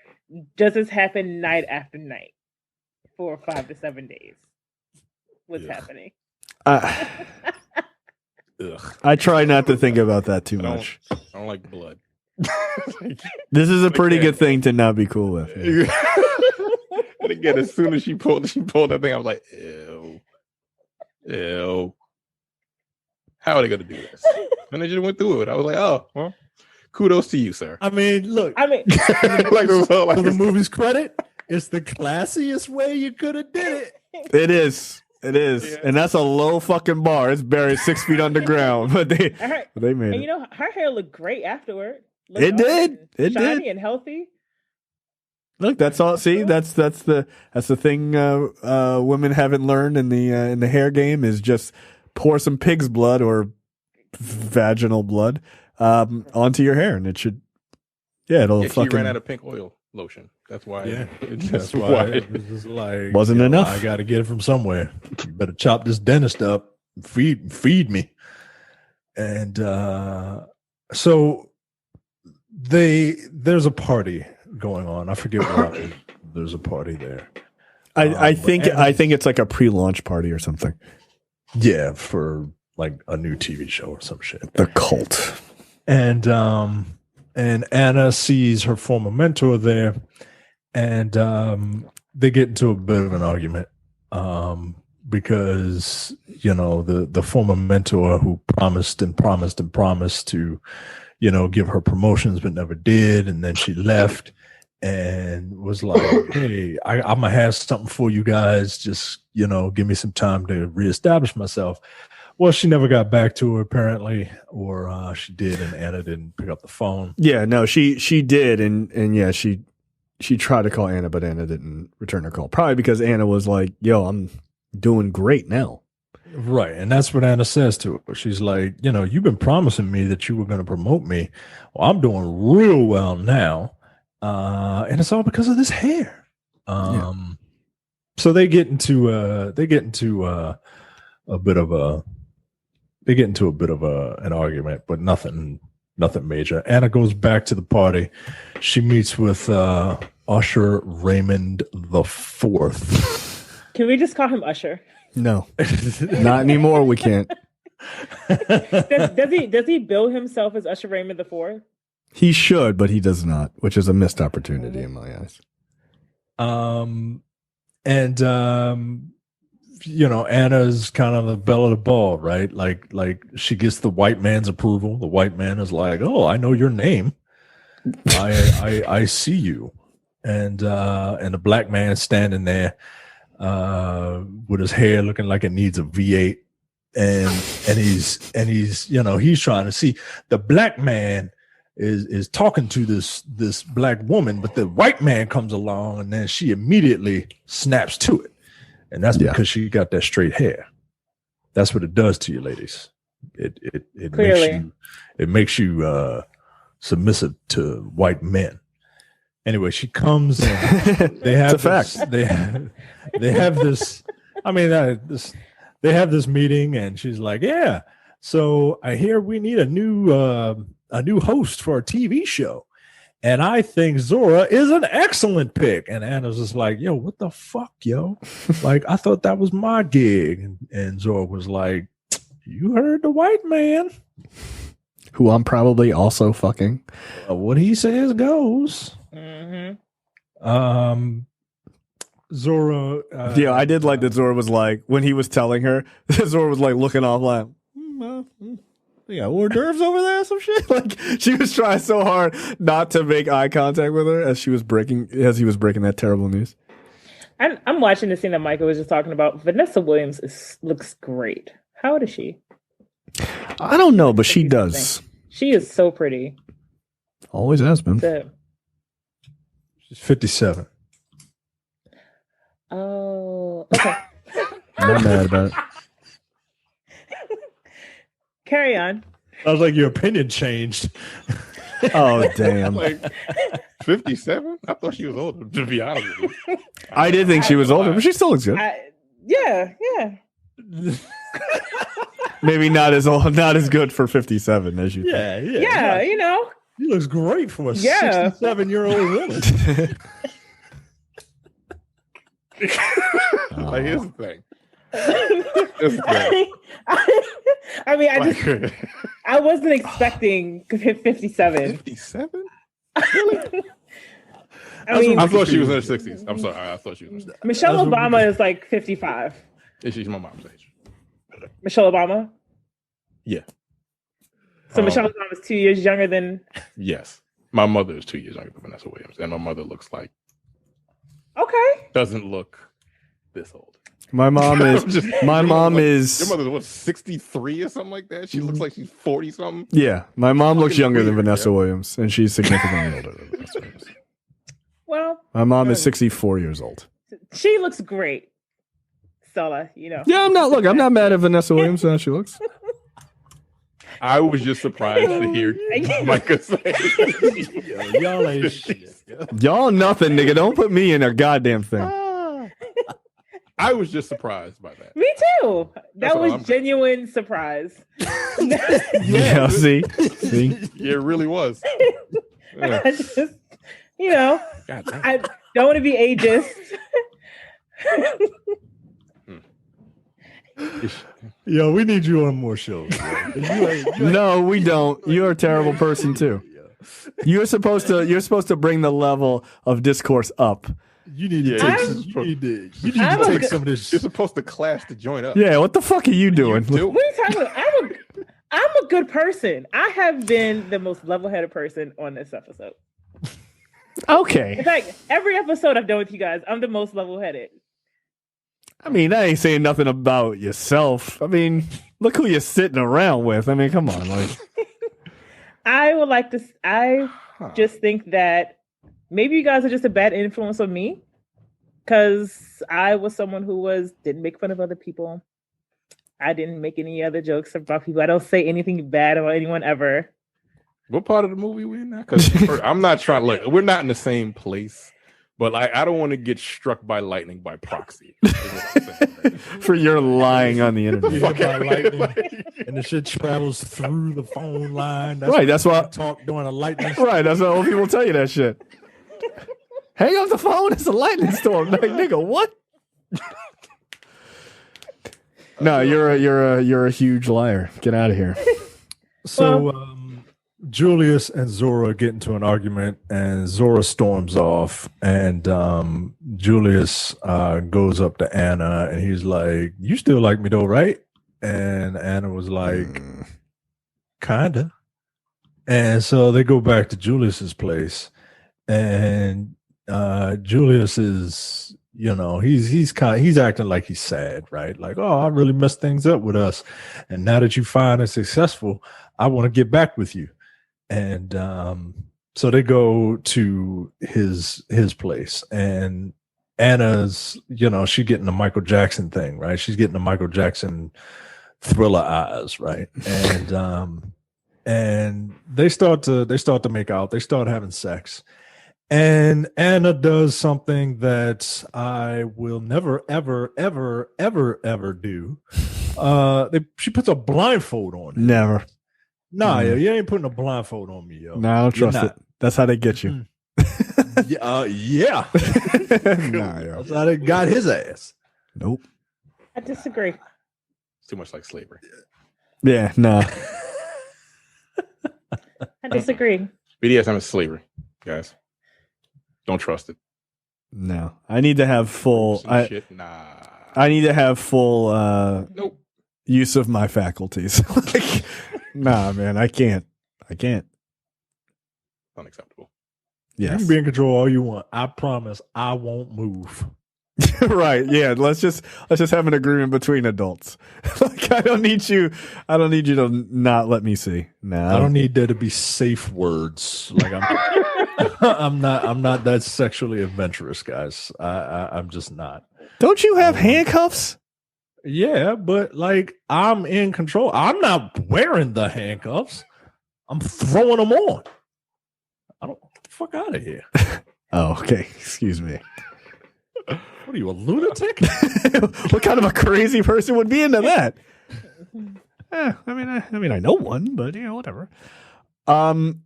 does this happen night after night for 5 to 7 days? What's happening? I try not to think about that too much. I don't like blood. This is a pretty good thing to not be cool with. Yeah. And again, as soon as she pulled that thing, I was like, ew. How are they going to do this? And they just went through it. I was like, oh, well, kudos to you, sir. I mean, look. like the movie's credit, it's the classiest way you could have did it. It is. Yeah. And that's a low fucking bar. It's buried 6 feet underground, but they made it. And her hair looked great afterward. It did. It shiny did. And healthy. Look, that's all. See, that's the thing. Women haven't learned in the hair game is just pour some pig's blood or vaginal blood onto your hair, and it should. Yeah, it'll. Yeah, she ran out of pink oil lotion. That's why. Yeah, that's why it was just like wasn't enough. I got to get it from somewhere. You better chop this dentist up. Feed me. And so there's a party going on. I forget what. There's a party there. I think it's like a pre-launch party or something. Yeah, for like a new TV show or some shit. The Cult. And Anna sees her former mentor there, and they get into a bit of an argument because the former mentor who promised to give her promotions but never did, and then she left and was like, hey, I'm gonna have something for you guys, just give me some time to reestablish myself. Well, she never got back to her apparently, or she did and Anna didn't pick up the phone. Yeah, no, she did, and yeah, she tried to call Anna, but Anna didn't return her call, probably because Anna was like, yo, I'm doing great now. Right. And that's what Anna says to her. She's like, you've been promising me that you were going to promote me. Well, I'm doing real well now. And it's all because of this hair. So they get into a bit of an argument, but nothing major. Anna goes back to the party. She meets with Usher Raymond the Fourth. Can we just call him Usher? No, not anymore. We can't. Does he bill himself as Usher Raymond the Fourth? He should, but he does not, which is a missed opportunity in my eyes. Anna's kind of the belle of the ball, right? Like she gets the white man's approval. The white man is like, "Oh, I know your name. I see you." And the black man standing there with his hair looking like it needs a V8, and he's trying to see. The black man is talking to this black woman, but the white man comes along, and then she immediately snaps to it. And that's because she got that straight hair. That's what it does to you, ladies. It makes you submissive to white men. Anyway, she comes and they have they have this. I mean, they have this meeting, and she's like, "Yeah, so I hear we need a new host for a TV show." And I think Zora is an excellent pick. And Anna's just like, yo, what the fuck, yo? Like, I thought that was my gig. And Zora was like, you heard the white man. Who I'm probably also fucking. What he says goes. Mm-hmm. Zora. Yeah, I did like that Zora was like, when he was telling her, Zora was like looking off like, yeah, hors d'oeuvres over there, some shit. Like she was trying so hard not to make eye contact with her as he was breaking that terrible news. I'm watching the scene that Michael was just talking about. Vanessa Williams looks great. How old is she? I don't know, but she does. She is so pretty. Always has been. She's 57. Oh, okay. I'm not mad about it. Carry on. I was like, your opinion changed. Oh, damn. Like 57? I thought she was older, to be honest with you. I did think she was older, but she still looks good. Yeah. Maybe not as old, not as good for 57 as you think. Yeah, She looks great for a 67-year-old woman. Like, here's the thing. I mean, I wasn't expecting 57. 57? I mean, I thought she was in her 60s. I'm sorry. I thought she was in her 60s. Michelle Obama is like 55. Yeah, she's my mom's age. Michelle Obama? Yeah. So Michelle Obama is 2 years younger than... Yes. My mother is 2 years younger than Vanessa Williams. And my mother looks like... Okay. Doesn't look this old. My mom is. My mom is. Your mother's what, 63 or something like that? She looks like she's 40 something. Yeah, my mom looks younger than Vanessa Williams, and she's significantly older than Vanessa Williams. Well, my mom is 64 years old. She looks great. Stella, Yeah, I'm not mad at Vanessa Williams how she looks. I was just surprised to hear Micah say, y'all ain't shit. Y'all nothing, nigga. Don't put me in a goddamn thing. I was just surprised by that. Me too. That was genuine surprise. Yeah, see? Yeah, it really was. Yeah. I just, I don't want to be ageist. Yo, we need you on more shows. No, we don't. You're a terrible person too. You're supposed to bring the level of discourse up. You need to Yeah, take I'm- some, you need to I'm a take good- some of this. You're supposed to clash to join up. Yeah, what the fuck are you doing? do. What are you talking about? I'm a good person. I have been the most level-headed person on this episode. In Okay. fact, every episode I've done with you guys, I'm the most level-headed. I mean, that ain't saying nothing about yourself. I mean, look who you're sitting around with. I mean, come on. Like, I would like to. I just think that maybe you guys are just a bad influence on me, because I was someone who didn't make fun of other people. I didn't make any other jokes about people. I don't say anything bad about anyone ever. What part of the movie we in now? Because I'm not trying. Look, we're not in the same place, but I don't want to get struck by lightning by proxy. is what I'm saying, right? for your lying on the You internet. hit by lightning, and the shit travels through the phone line. Right, that's why- talk during a lightning. Right, that's what old people tell you that shit. Hang up the phone, it's a lightning storm. Like, nigga, what? No, you're a huge liar. Get out of here. So Julius and Zora get into an argument, and Zora storms off, and Julius goes up to Anna, and he's like, "You still like me though, right?" And Anna was like, "Kinda." And so they go back to Julius's place, and Julius is, he's acting like he's sad, right? Like, oh, I really messed things up with us, and now that you find us successful, I want to get back with you. And so they go to his place, and Anna's, she getting the Michael Jackson thing, right? She's getting the Michael Jackson Thriller eyes, right? And they start to make out. They start having sex. And Anna does something that I will never, ever, ever, ever, ever do. She puts a blindfold on him. Never. Nah, yo, you ain't putting a blindfold on me, yo. No, I don't You're trust not. it. That's how they get you. Yeah. Nah, yo. That's how they got his ass. Nope. I disagree. It's too much like slavery. Yeah, nah. I disagree. BDSM is slavery, guys. Don't trust it. No. I need to have full Some shit, nah. I need to have full Nope. use of my faculties. Like, nah, man, I can't. Unacceptable. You Yes. can be in control all you want. I promise I won't move. Right. Yeah. Let's just have an agreement between adults. Like, I don't need you to not let me see. No. I don't need there to be safe words. Like I'm not that sexually adventurous, guys. I'm just not. Don't you have handcuffs? Yeah, but like I'm in control. I'm not wearing the handcuffs. I'm throwing them on. I don't fuck out of here. Oh, okay. Excuse me. What are you, a lunatic? What kind of a crazy person would be into that? I mean, I know one, but whatever.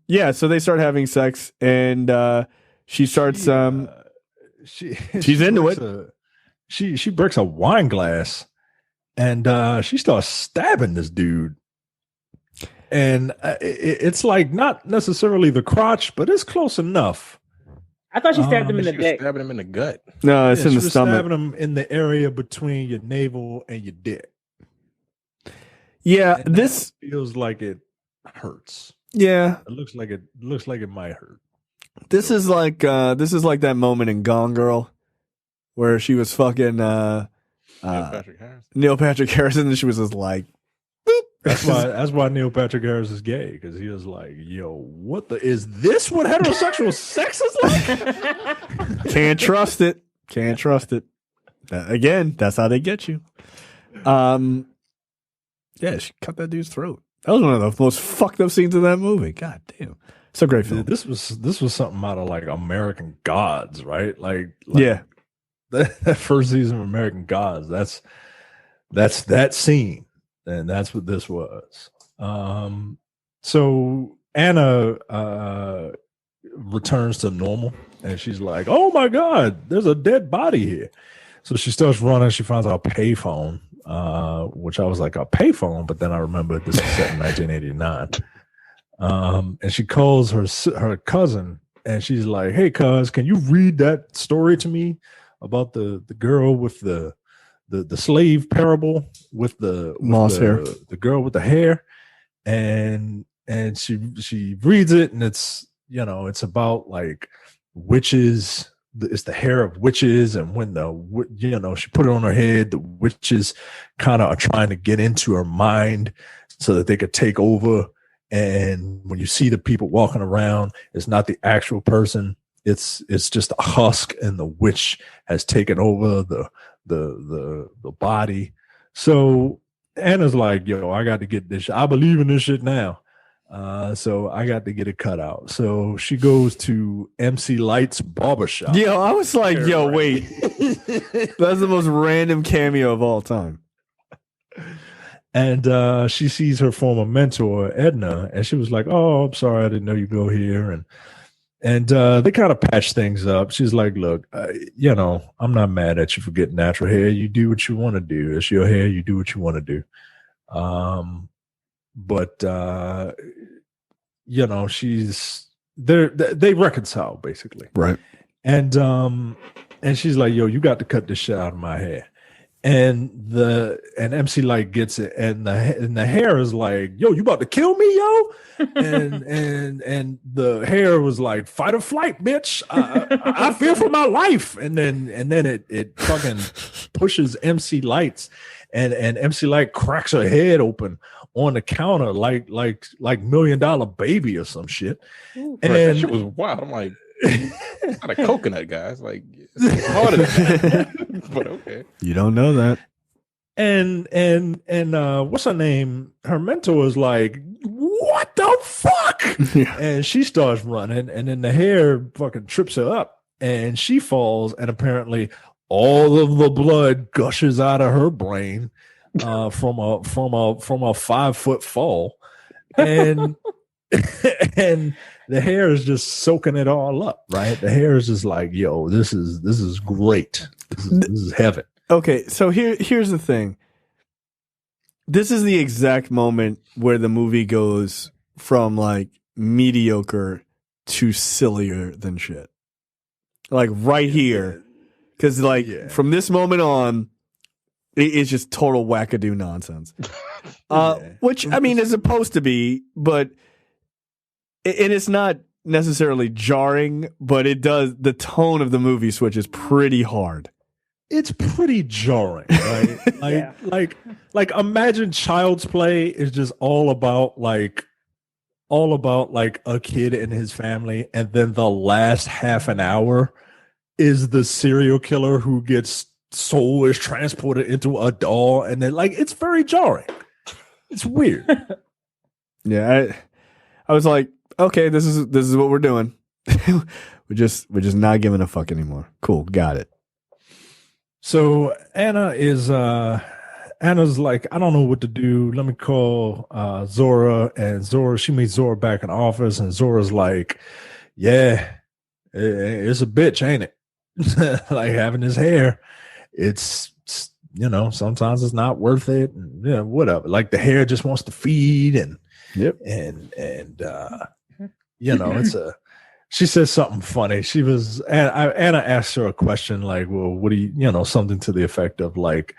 Yeah. So they start having sex, and she starts. She's into it. She breaks a wine glass, and she starts stabbing this dude. And it's like not necessarily the crotch, but it's close enough. I thought she stabbed him in the She was dick. stabbing him in the gut. No, it's in she the was stomach. stabbing him in the area between your navel and your dick. Yeah, And this. that feels like it hurts. Yeah, It looks like it might hurt. this is like that moment in Gone Girl, where she was fucking Patrick Harris. Neil Patrick Harris, and she was just like, boop. That's why Neil Patrick Harris is gay, because he was like, "Yo, what the is this? What heterosexual sex is like?" Can't trust it. Can't trust it. Again, that's how they get you. Yeah, she cut that dude's throat. That was one of the most fucked up scenes of that movie. God damn. It's a great film. This was something out of like American Gods, right? Like Yeah. that first season of American Gods. That's that scene, and that's what this was. So Anna returns to normal, and she's like, "Oh my God, there's a dead body here." So she starts running. She finds a payphone, which I was like, a payphone, but then I remember this is set in 1989. And she calls her cousin, and she's like, "Hey, cuz, can you read that story to me about the girl with the slave parable with the Moss hair, the girl with the hair?" And she reads it, and it's it's about like witches. It's the hair of witches, and when she put it on her head, the witches kind of are trying to get into her mind so that they could take over. And when you see the people walking around, it's not the actual person. It's just a husk, and the witch has taken over the body. So Anna's like, "Yo, I got to get this. I believe in this shit now." So I got to get it cut out. So she goes to MC Light's barbershop. Yo, I was like, yo, wait. That's the most random cameo of all time. And she sees her former mentor, Edna, and she was like, "Oh, I'm sorry, I didn't know you go here." And they kind of patch things up. She's like, "Look, I'm not mad at you for getting natural hair. You do what you want to do. It's your hair. You do what you want to do." But they reconcile basically, right? And she's like, "Yo, you got to cut this shit out of my hair." And MC Light gets it, and the hair is like, "Yo, you about to kill me, yo?" and the hair was like, "Fight or flight, bitch. I fear for my life." And then it fucking pushes MC Light's, and MC Light cracks her head open on the counter like $1 Million Baby or some shit. And that shit was wild. I'm like, not a coconut, guys. Like, it's harder than that. But okay, you don't know that. And what's her name? Her mentor is like, "What the fuck?" Yeah. And she starts running, and then the hair fucking trips her up, and she falls, and apparently all of the blood gushes out of her brain from a 5-foot fall, and and the hair is just soaking it all up, right? The hair is just like, "Yo, this is great. This is heaven." Okay, so here's the thing. This is the exact moment where the movie goes from like mediocre to sillier than shit. Like right here. Because from this moment on, it's just total wackadoo nonsense. Which, I mean, is supposed to be, but and it's not necessarily jarring, but it does. The tone of the movie switches pretty hard. It's pretty jarring, right? Like imagine Child's Play is just all about like a kid and his family, and then the last half an hour is the serial killer who gets soul is transported into a doll, and then like it's very jarring. It's weird. Yeah, I was like, okay, this is what we're doing. we're just not giving a fuck anymore. Cool, got it. So Anna's like, "I don't know what to do. Let me call Zora." And she meets Zora back in the office, and Zora's like, "Yeah, it's a bitch, ain't it? Like having his hair. It's sometimes it's not worth it, and whatever. Like the hair just wants to feed, and yep, and it's a." She says something funny. Anna asked her a question like, "Well, what do you, something to the effect of like,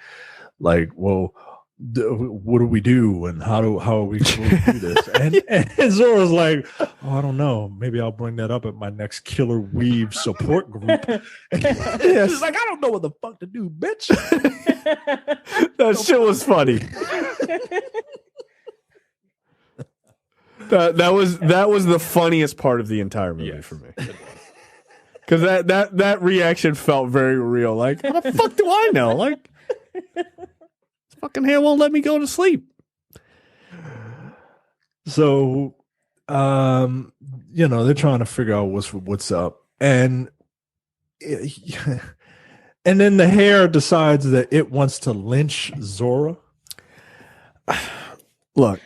well, what do we do, and how are we supposed to do this?" And Zora's like, "Oh, I don't know. Maybe I'll bring that up at my next Killer Weave support group." She's like, "I don't know what the fuck to do, bitch." That shit was funny. That was the funniest part of the entire movie for me. Because that reaction felt very real. Like, how the fuck do I know? Like, this fucking hair won't let me go to sleep. So, they're trying to figure out what's up, and then the hair decides that it wants to lynch Zora. Look.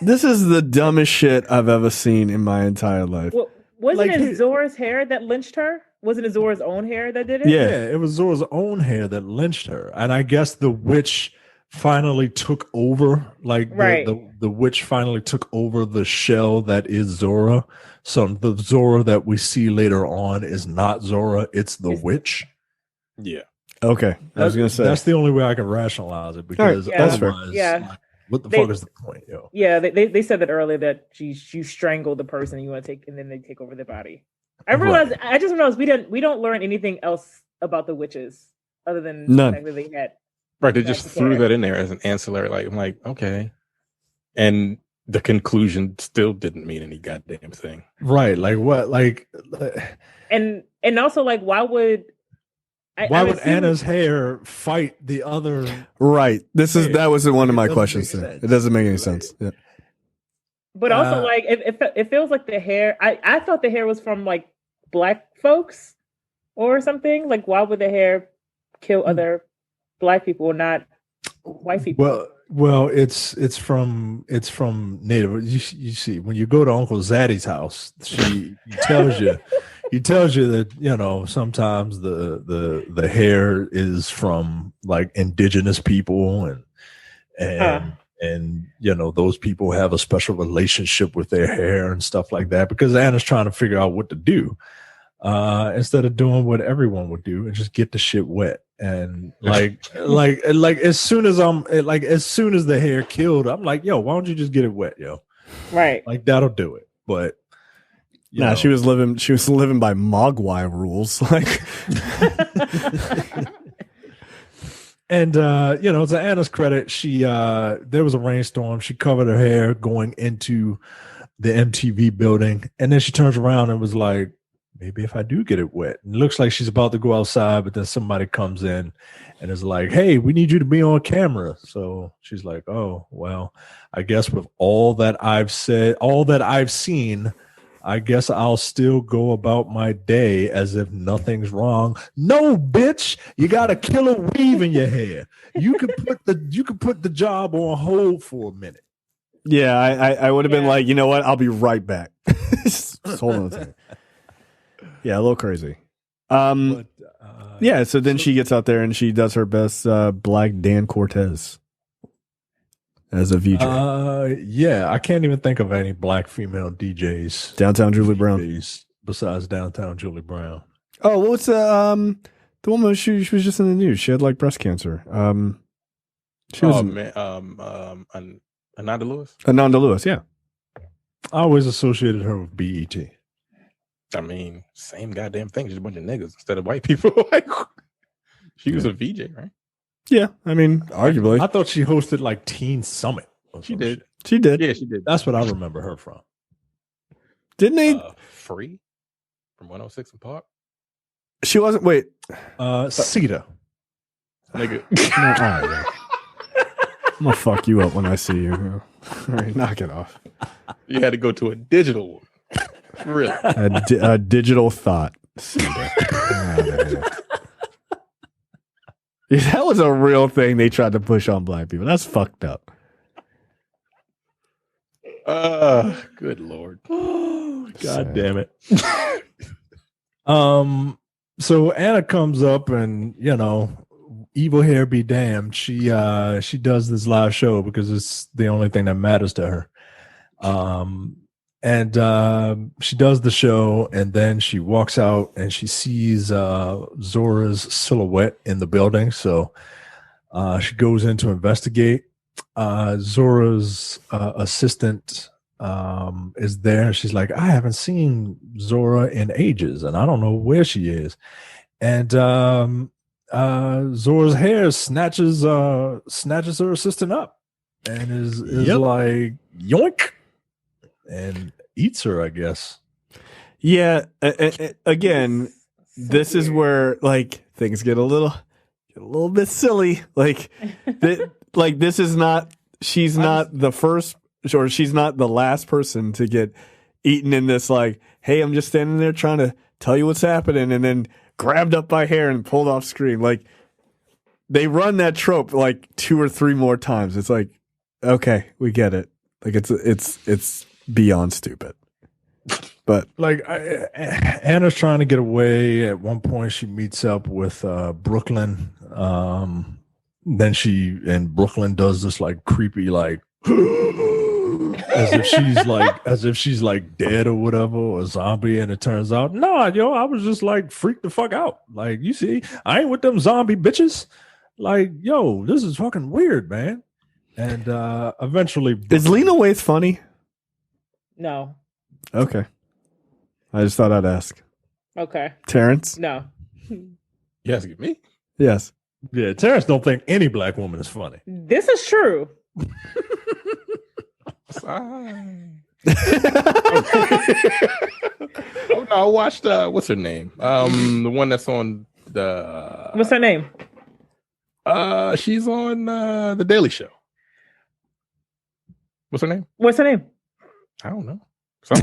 This is the dumbest shit I've ever seen in my entire life. Well, wasn't it Zora's hair that lynched her? Wasn't it Zora's own hair that did it? Yeah, it was Zora's own hair that lynched her. And I guess the witch finally took over, like Right. the witch finally took over the shell that is Zora. So the Zora that we see later on is not Zora, it's the witch. Yeah. Okay, I was gonna say that's the only way I can rationalize it, because Yeah. That's fair. otherwise, Yeah. like, what the They- fuck is the point, yo? Yeah, they said that earlier, that you strangle the person you want to take, and then they take over their body. I realized I just realized we don't learn anything else about the witches other than None. the fact that they had. Right. They just That's threw fair. that in there as an ancillary. Like, I'm like, okay. And the conclusion still didn't mean any goddamn thing. Right, like what, like And also, like, why would would Anna's hair fight the other? right. That was one of my It doesn't questions. make There. sense. It doesn't make any sense. Yeah. But also, like, it feels like the hair. I thought the hair was from like black folks or something. Like, why would the hair kill other black people, not white people? Well, it's from Native. You see, when you go to Uncle Zaddy's house, he tells you that sometimes the hair is from like indigenous people, and those people have a special relationship with their hair and stuff like that, because Anna's trying to figure out what to do instead of doing what everyone would do and just get the shit wet. And like as soon as the hair killed, I'm like, yo, why don't you just get it wet, yo? Right. Like, that'll do it. But she was living by Mogwai rules. Like, and to Anna's credit, she there was a rainstorm. She covered her hair going into the MTV building, and then she turns around and was like, maybe if I do get it wet. And it looks like she's about to go outside, but then somebody comes in and is like, hey, we need you to be on camera. So she's like, oh, well, I guess with all that I've seen, I guess I'll still go about my day as if nothing's wrong. No, bitch, you got a killer weave in your hair. You could put the job on hold for a minute. yeah, I would have been like, you know what? I'll be right back. Just hold on a second. Yeah, a little crazy. Yeah, so then she gets out there and she does her best Black Dan Cortez as a VJ. Yeah, I can't even think of any black female DJs. Downtown Julie Brown. Besides Downtown Julie Brown. Oh, what's the woman? She was just in the news. She had like breast cancer. She was Ananda Lewis. Ananda Lewis. Yeah, I always associated her with BET. I mean, same goddamn thing. Just a bunch of niggas instead of white people. Like, she was a VJ, right? yeah. I mean, arguably, I thought she hosted like Teen Summit. She did. she did. Yeah, she did. That's what I remember her from. Didn't they? Free from 106 and Park. She wasn't. Wait, Sita. Nigga. I'm gonna fuck you up when I see you. All right, knock it off. You had to go to a digital one. Really? A digital thought. Yeah, that was a real thing they tried to push on black people. That's fucked up. Good Lord. God damn it. So Anna comes up and, evil hair be damned. She does this live show because it's the only thing that matters to her. And she does the show, and then she walks out and she sees Zora's silhouette in the building. So she goes in to investigate. Zora's assistant is there. She's like, I haven't seen Zora in ages, and I don't know where she is. And Zora's hair snatches her assistant up and is like, yoink, and eats her, I guess. Yeah. Again, this is where like things get a little bit silly. Like, this is not. She's not the first, or she's not the last person to get eaten in this. Like, hey, I'm just standing there trying to tell you what's happening, and then grabbed up by hair and pulled off screen. Like, they run that trope like 2 or 3 more times. It's like, okay, we get it. Like, it's beyond stupid. But like, Anna's trying to get away. At one point, she meets up with Brooklyn. then she in Brooklyn does this like creepy like as if she's like dead or whatever or a zombie, and it turns out no, yo, I was just like freaked the fuck out. Like, you see, I ain't with them zombie bitches. Like, yo, this is fucking weird, man. And eventually, Is Lena Waithe funny? No. Okay. I just thought I'd ask. Okay. Terrence? No. You asking me? Yes. yeah, Terrence don't think any black woman is funny. This is true. Oh no, I watched what's her name? The one that's on the What's her name? she's on the Daily Show. What's her name? What's her name? I don't know. Some,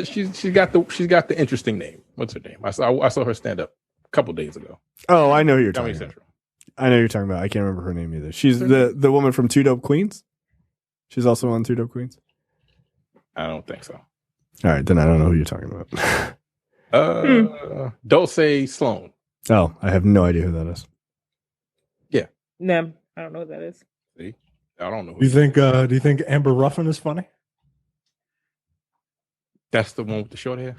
she's got the interesting name. What's her name? I saw her stand up a couple days ago. Oh, I know who you're Comedy talking about. Central. I know who you're talking about. I can't remember her name either. She's the woman from Two Dope Queens. She's also on Two Dope Queens. I don't think so. All right, then I don't know who you're talking about. Dulce Sloan. Oh, I have no idea who that is. No, I don't know what that is. See, I don't know. Do you think Amber Ruffin is funny? That's the one with the short hair.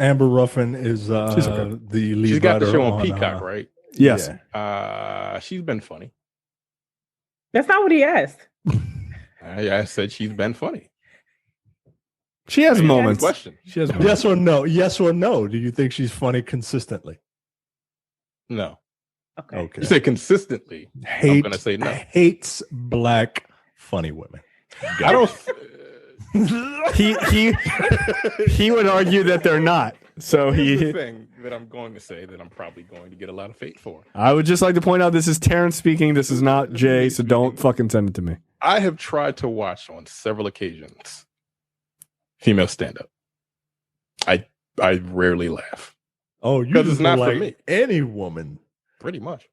Amber Ruffin is She's okay. the lead. She's got the writer show on Peacock, right? Yes. Yeah. She's been funny. That's not what he asked. I said she's been funny. She has I mean, moments. Question. She has moments. Yes or no? Yes or no? Do you think she's funny consistently? No. Okay. Okay. You say consistently. I'm gonna say no. Hates black funny women. I don't. He would argue that they're not. So Here's the he. thing that I'm going to say that I'm probably going to get a lot of hate for. I would just like to point out this is Terrence speaking. This is not Jay. So don't fucking send it to me. I have tried to watch on several occasions female stand up. I rarely laugh. Oh, you 'Cause just it's not don't for like me. any woman. Pretty much.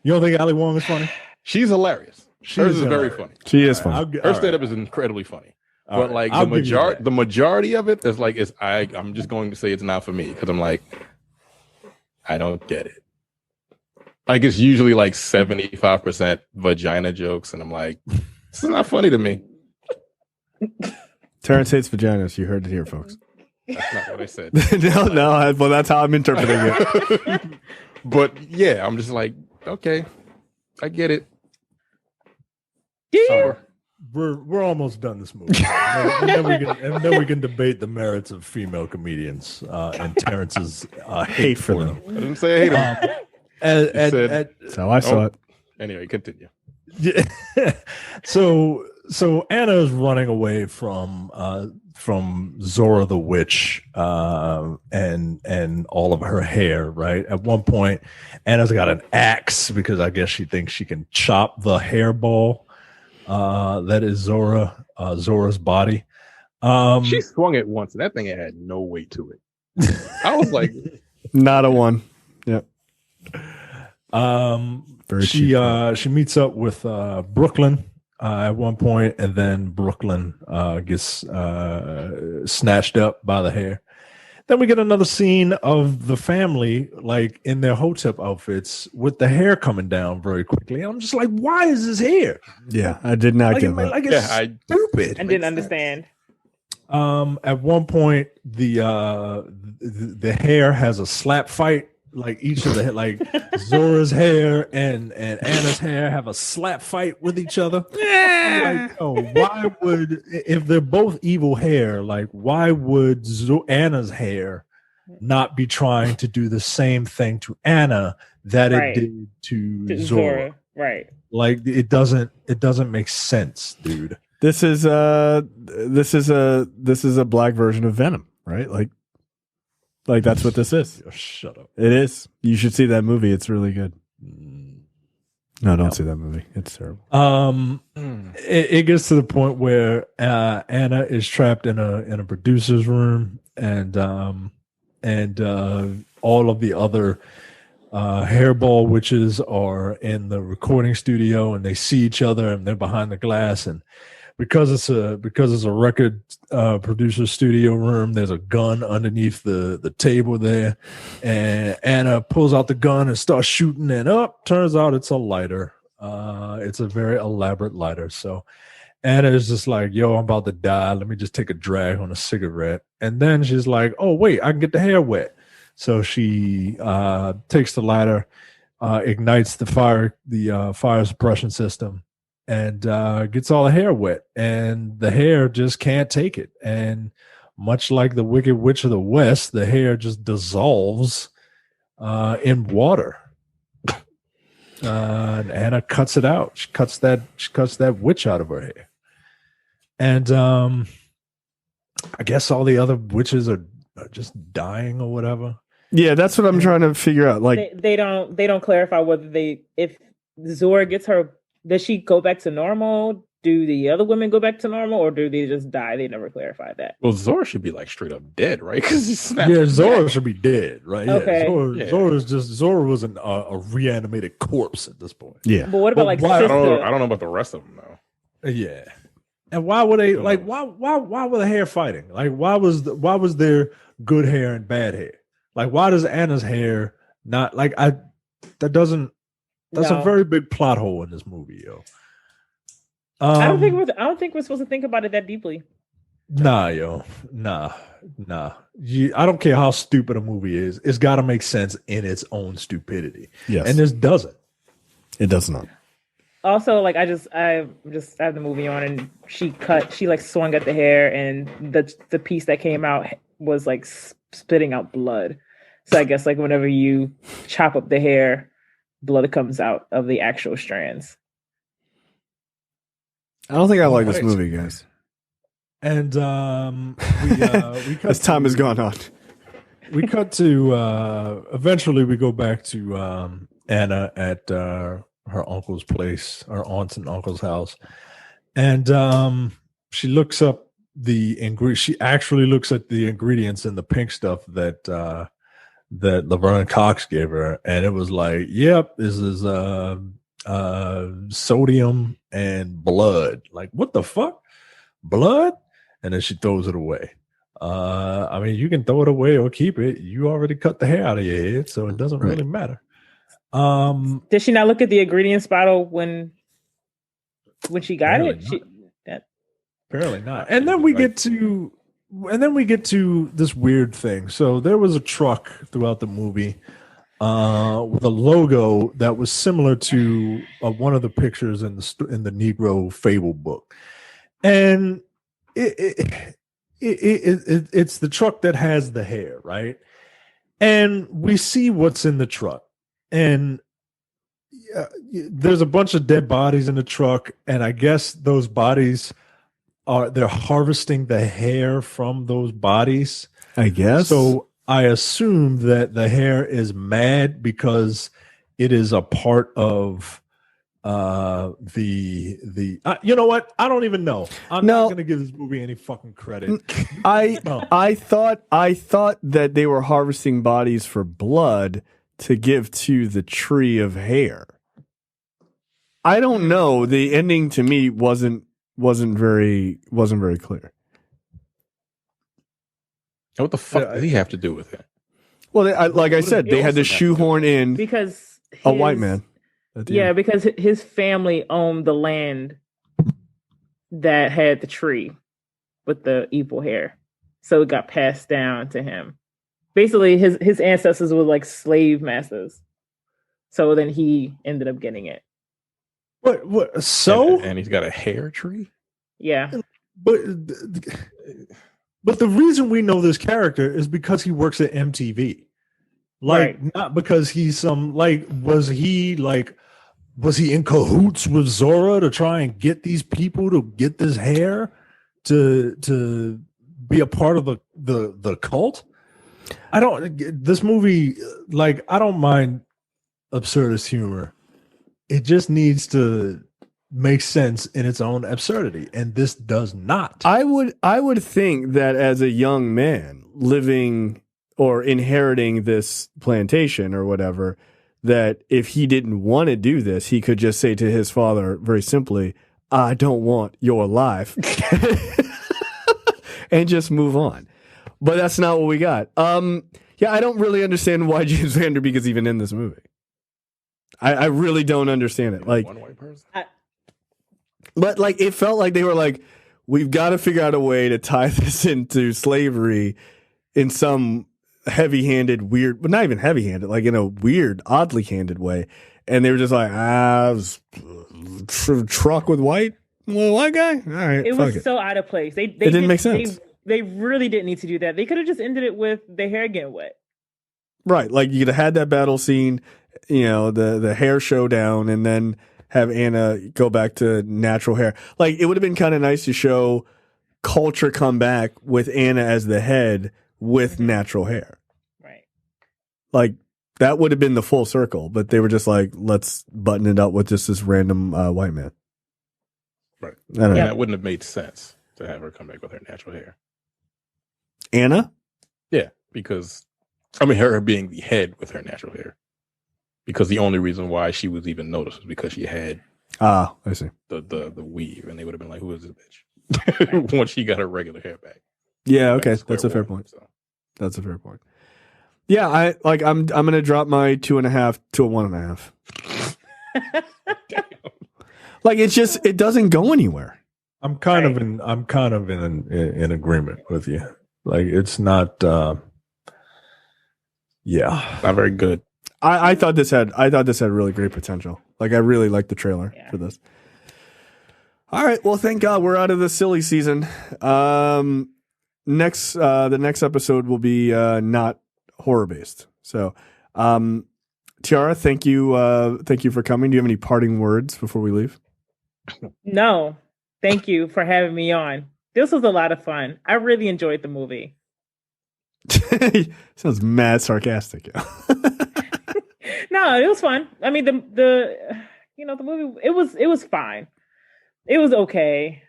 You don't think Ali Wong is funny? She's hilarious. Hers is very funny. She is funny. Her stand up is incredibly funny. But like the majority of it is like I'm just going to say it's not for me because I'm like, I don't get it. Like it's usually like 75% vagina jokes, and I'm like, this is not funny to me. Terrence hates vaginas. You heard it here, folks. That's not what I said. no. Well, that's how I'm interpreting it. But yeah, I'm just like, okay, I get it. Yeah. We're almost done this movie, and then we can debate the merits of female comedians and Terrence's hate for them. I didn't say I hate him. That's how I saw it. Anyway, continue. Yeah. So Anna is running away from Zora the witch and all of her hair, right? At one point, Anna's got an axe because I guess she thinks she can chop the hairball that is Zora's body. She swung it once, and that thing had no weight to it. I was like, Not a one. Yep. She meets up with Brooklyn at one point, and then Brooklyn gets snatched up by the hair. Then we get another scene of the family, like in their hotep outfits, with the hair coming down very quickly. I'm just like, why is this hair? Yeah, I did not get that. Like it's stupid. I didn't understand. At one point, the hair has a slap fight. Like each of the like Zora's hair and Anna's hair have a slap fight with each other. Like, oh, why would, if they're both evil hair, like why would Anna's hair not be trying to do the same thing to Anna that Right. it did to Zora? Right. Like it doesn't make sense, dude. This is a black version of Venom, right? Like that's what this is. Oh, shut up. It is. You should see that movie. It's really good. No, don't see that movie. It's terrible. It gets to the point where Anna is trapped in a producer's room, and all of the other hairball witches are in the recording studio, and they see each other, and they're behind the glass, and because it's a record producer studio room. There's a gun underneath the table there, and Anna pulls out the gun and starts shooting. And turns out it's a lighter. It's a very elaborate lighter. So Anna is just like, "Yo, I'm about to die. Let me just take a drag on a cigarette." And then she's like, "Oh wait, I can get the hair wet." So she takes the lighter, ignites the fire suppression system, and gets all the hair wet, and the hair just can't take it. And much like the Wicked Witch of the West, the hair just dissolves in water. And Anna cuts it out. She cuts that witch out of her hair. And I guess all the other witches are just dying or whatever. Yeah, that's what I'm trying to figure out. Like they don't clarify whether if Zora gets her. Does she go back to normal? Do the other women go back to normal, or do they just die? They never clarified that. Well, Zora should be like straight up dead, right? Because Zora should be dead, right? Okay. Zora was a reanimated corpse at this point. Yeah, but what about like why- I sister? don't know about the rest of them though. Yeah. And why were they like? Why were the hair fighting? Like, why was there good hair and bad hair? Like, why does Anna's hair not like? That's a very big plot hole in this movie, yo. I don't think we're supposed to think about it that deeply. Nah, yo, nah. I don't care how stupid a movie is. It's got to make sense in its own stupidity. Yes, and this doesn't. It does not. Also, like I have the movie on, and she like swung at the hair, and the piece that came out was like spitting out blood. So I guess like whenever you chop up the hair, blood comes out of the actual strands. I don't think I like this movie, guys. And we cut As time has gone on. We cut to eventually we go back to Anna at her uncle's place, her aunt's and uncle's house, and she looks up she actually looks at the ingredients in the pink stuff that Laverne Cox gave her, and it was like, yep, this is sodium and blood. Like, what the fuck? Blood? And then she throws it away. I mean, you can throw it away or keep it. You already cut the hair out of your head, so it doesn't really matter. Did she not look at the ingredients bottle when she got it? Apparently not. And then we get to this weird thing. So there was a truck throughout the movie with a logo that was similar to one of the pictures in the Negro Fable book, and it's the truck that has the hair, right? And we see what's in the truck, and there's a bunch of dead bodies in the truck, and I guess those bodies they're harvesting the hair from those bodies, I guess. So I assume that the hair is mad because it is a part of the you know what? I don't even know. I'm not going to give this movie any fucking credit. I thought that they were harvesting bodies for blood to give to the tree of hair. I don't know. The ending to me wasn't very clear. What the fuck did he have to do with it? Well, like I said, they had to shoehorn in because a white man. Yeah, because his family owned the land that had the tree with the evil hair, so it got passed down to him. Basically, his ancestors were like slave masters, so then he ended up getting it. What? So and he's got a hair tree. Yeah, but the reason we know this character is because he works at MTV. Like, right. Not because he's was he in cahoots with Zora to try and get these people to get this hair to be a part of the cult? This movie, like, I don't mind absurdist humor. It just needs to make sense in its own absurdity, and this does not. I would think that as a young man living or inheriting this plantation or whatever, that if he didn't want to do this, he could just say to his father very simply, I don't want your life, and just move on. But that's not what we got. Yeah, I don't really understand why James Van Der Beek is even in this movie. I really don't understand it. Like, one white person. but like, it felt like they were like, we've got to figure out a way to tie this into slavery in some heavy-handed, weird, but not even heavy-handed, like in a weird, oddly handed way. And they were just like, truck with white guy. All right, It fuck was so out of place. It didn't make sense. They really didn't need to do that. They could have just ended it with the hair getting wet. Right, like you could have had that battle scene, you know, the hair showdown, and then have Anna go back to natural hair. Like, it would have been kind of nice to show culture come back with Anna as the head with natural hair. Right. Like, that would have been the full circle, but they were just like, let's button it up with just this random white man. Right. I don't know. That wouldn't have made sense to have her come back with her natural hair. Anna? Yeah, because I mean, her being the head with her natural hair. Because the only reason why she was even noticed was because she had I see. the weave, and they would have been like, "Who is this bitch?" Once she got her regular hair back. Yeah, Back to okay, square that's a fair one, point. so. That's a fair point. Yeah, I'm gonna drop my 2.5 to a 1.5. Like, it's just, it doesn't go anywhere. I'm kind of in agreement with you. Like, it's not. Yeah, Not very good. I thought this had really great potential. Like, I really liked the trailer for this. All right, well, thank God we're out of the silly season. The next episode will be not horror based. So, Tiara, thank you for coming. Do you have any parting words before we leave? No, thank you for having me on. This was a lot of fun. I really enjoyed the movie. Sounds mad sarcastic. No, it was fun. I mean, the movie, it was fine. It was okay.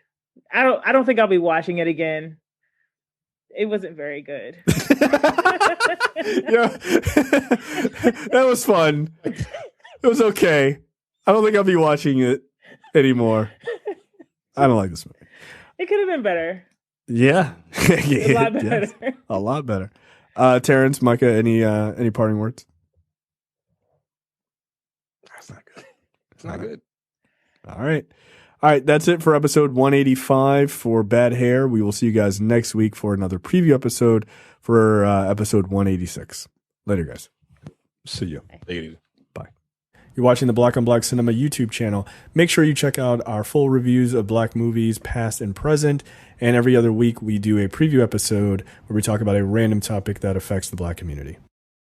I don't think I'll be watching it again. It wasn't very good. Yeah, that was fun. It was okay. I don't think I'll be watching it anymore. I don't like this movie. It could have been better. Yeah, A lot better. Yes. A lot better. Terrence, Micah, any parting words? That's not good. It's not good. All right. That's it for episode 185 for Bad Hair. We will see you guys next week for another preview episode for episode 186. Later, guys. see you. Ladies. Bye. You're watching the Black on Black Cinema YouTube channel. Make sure you check out our full reviews of black movies, past and present. And every other week, we do a preview episode where we talk about a random topic that affects the black community.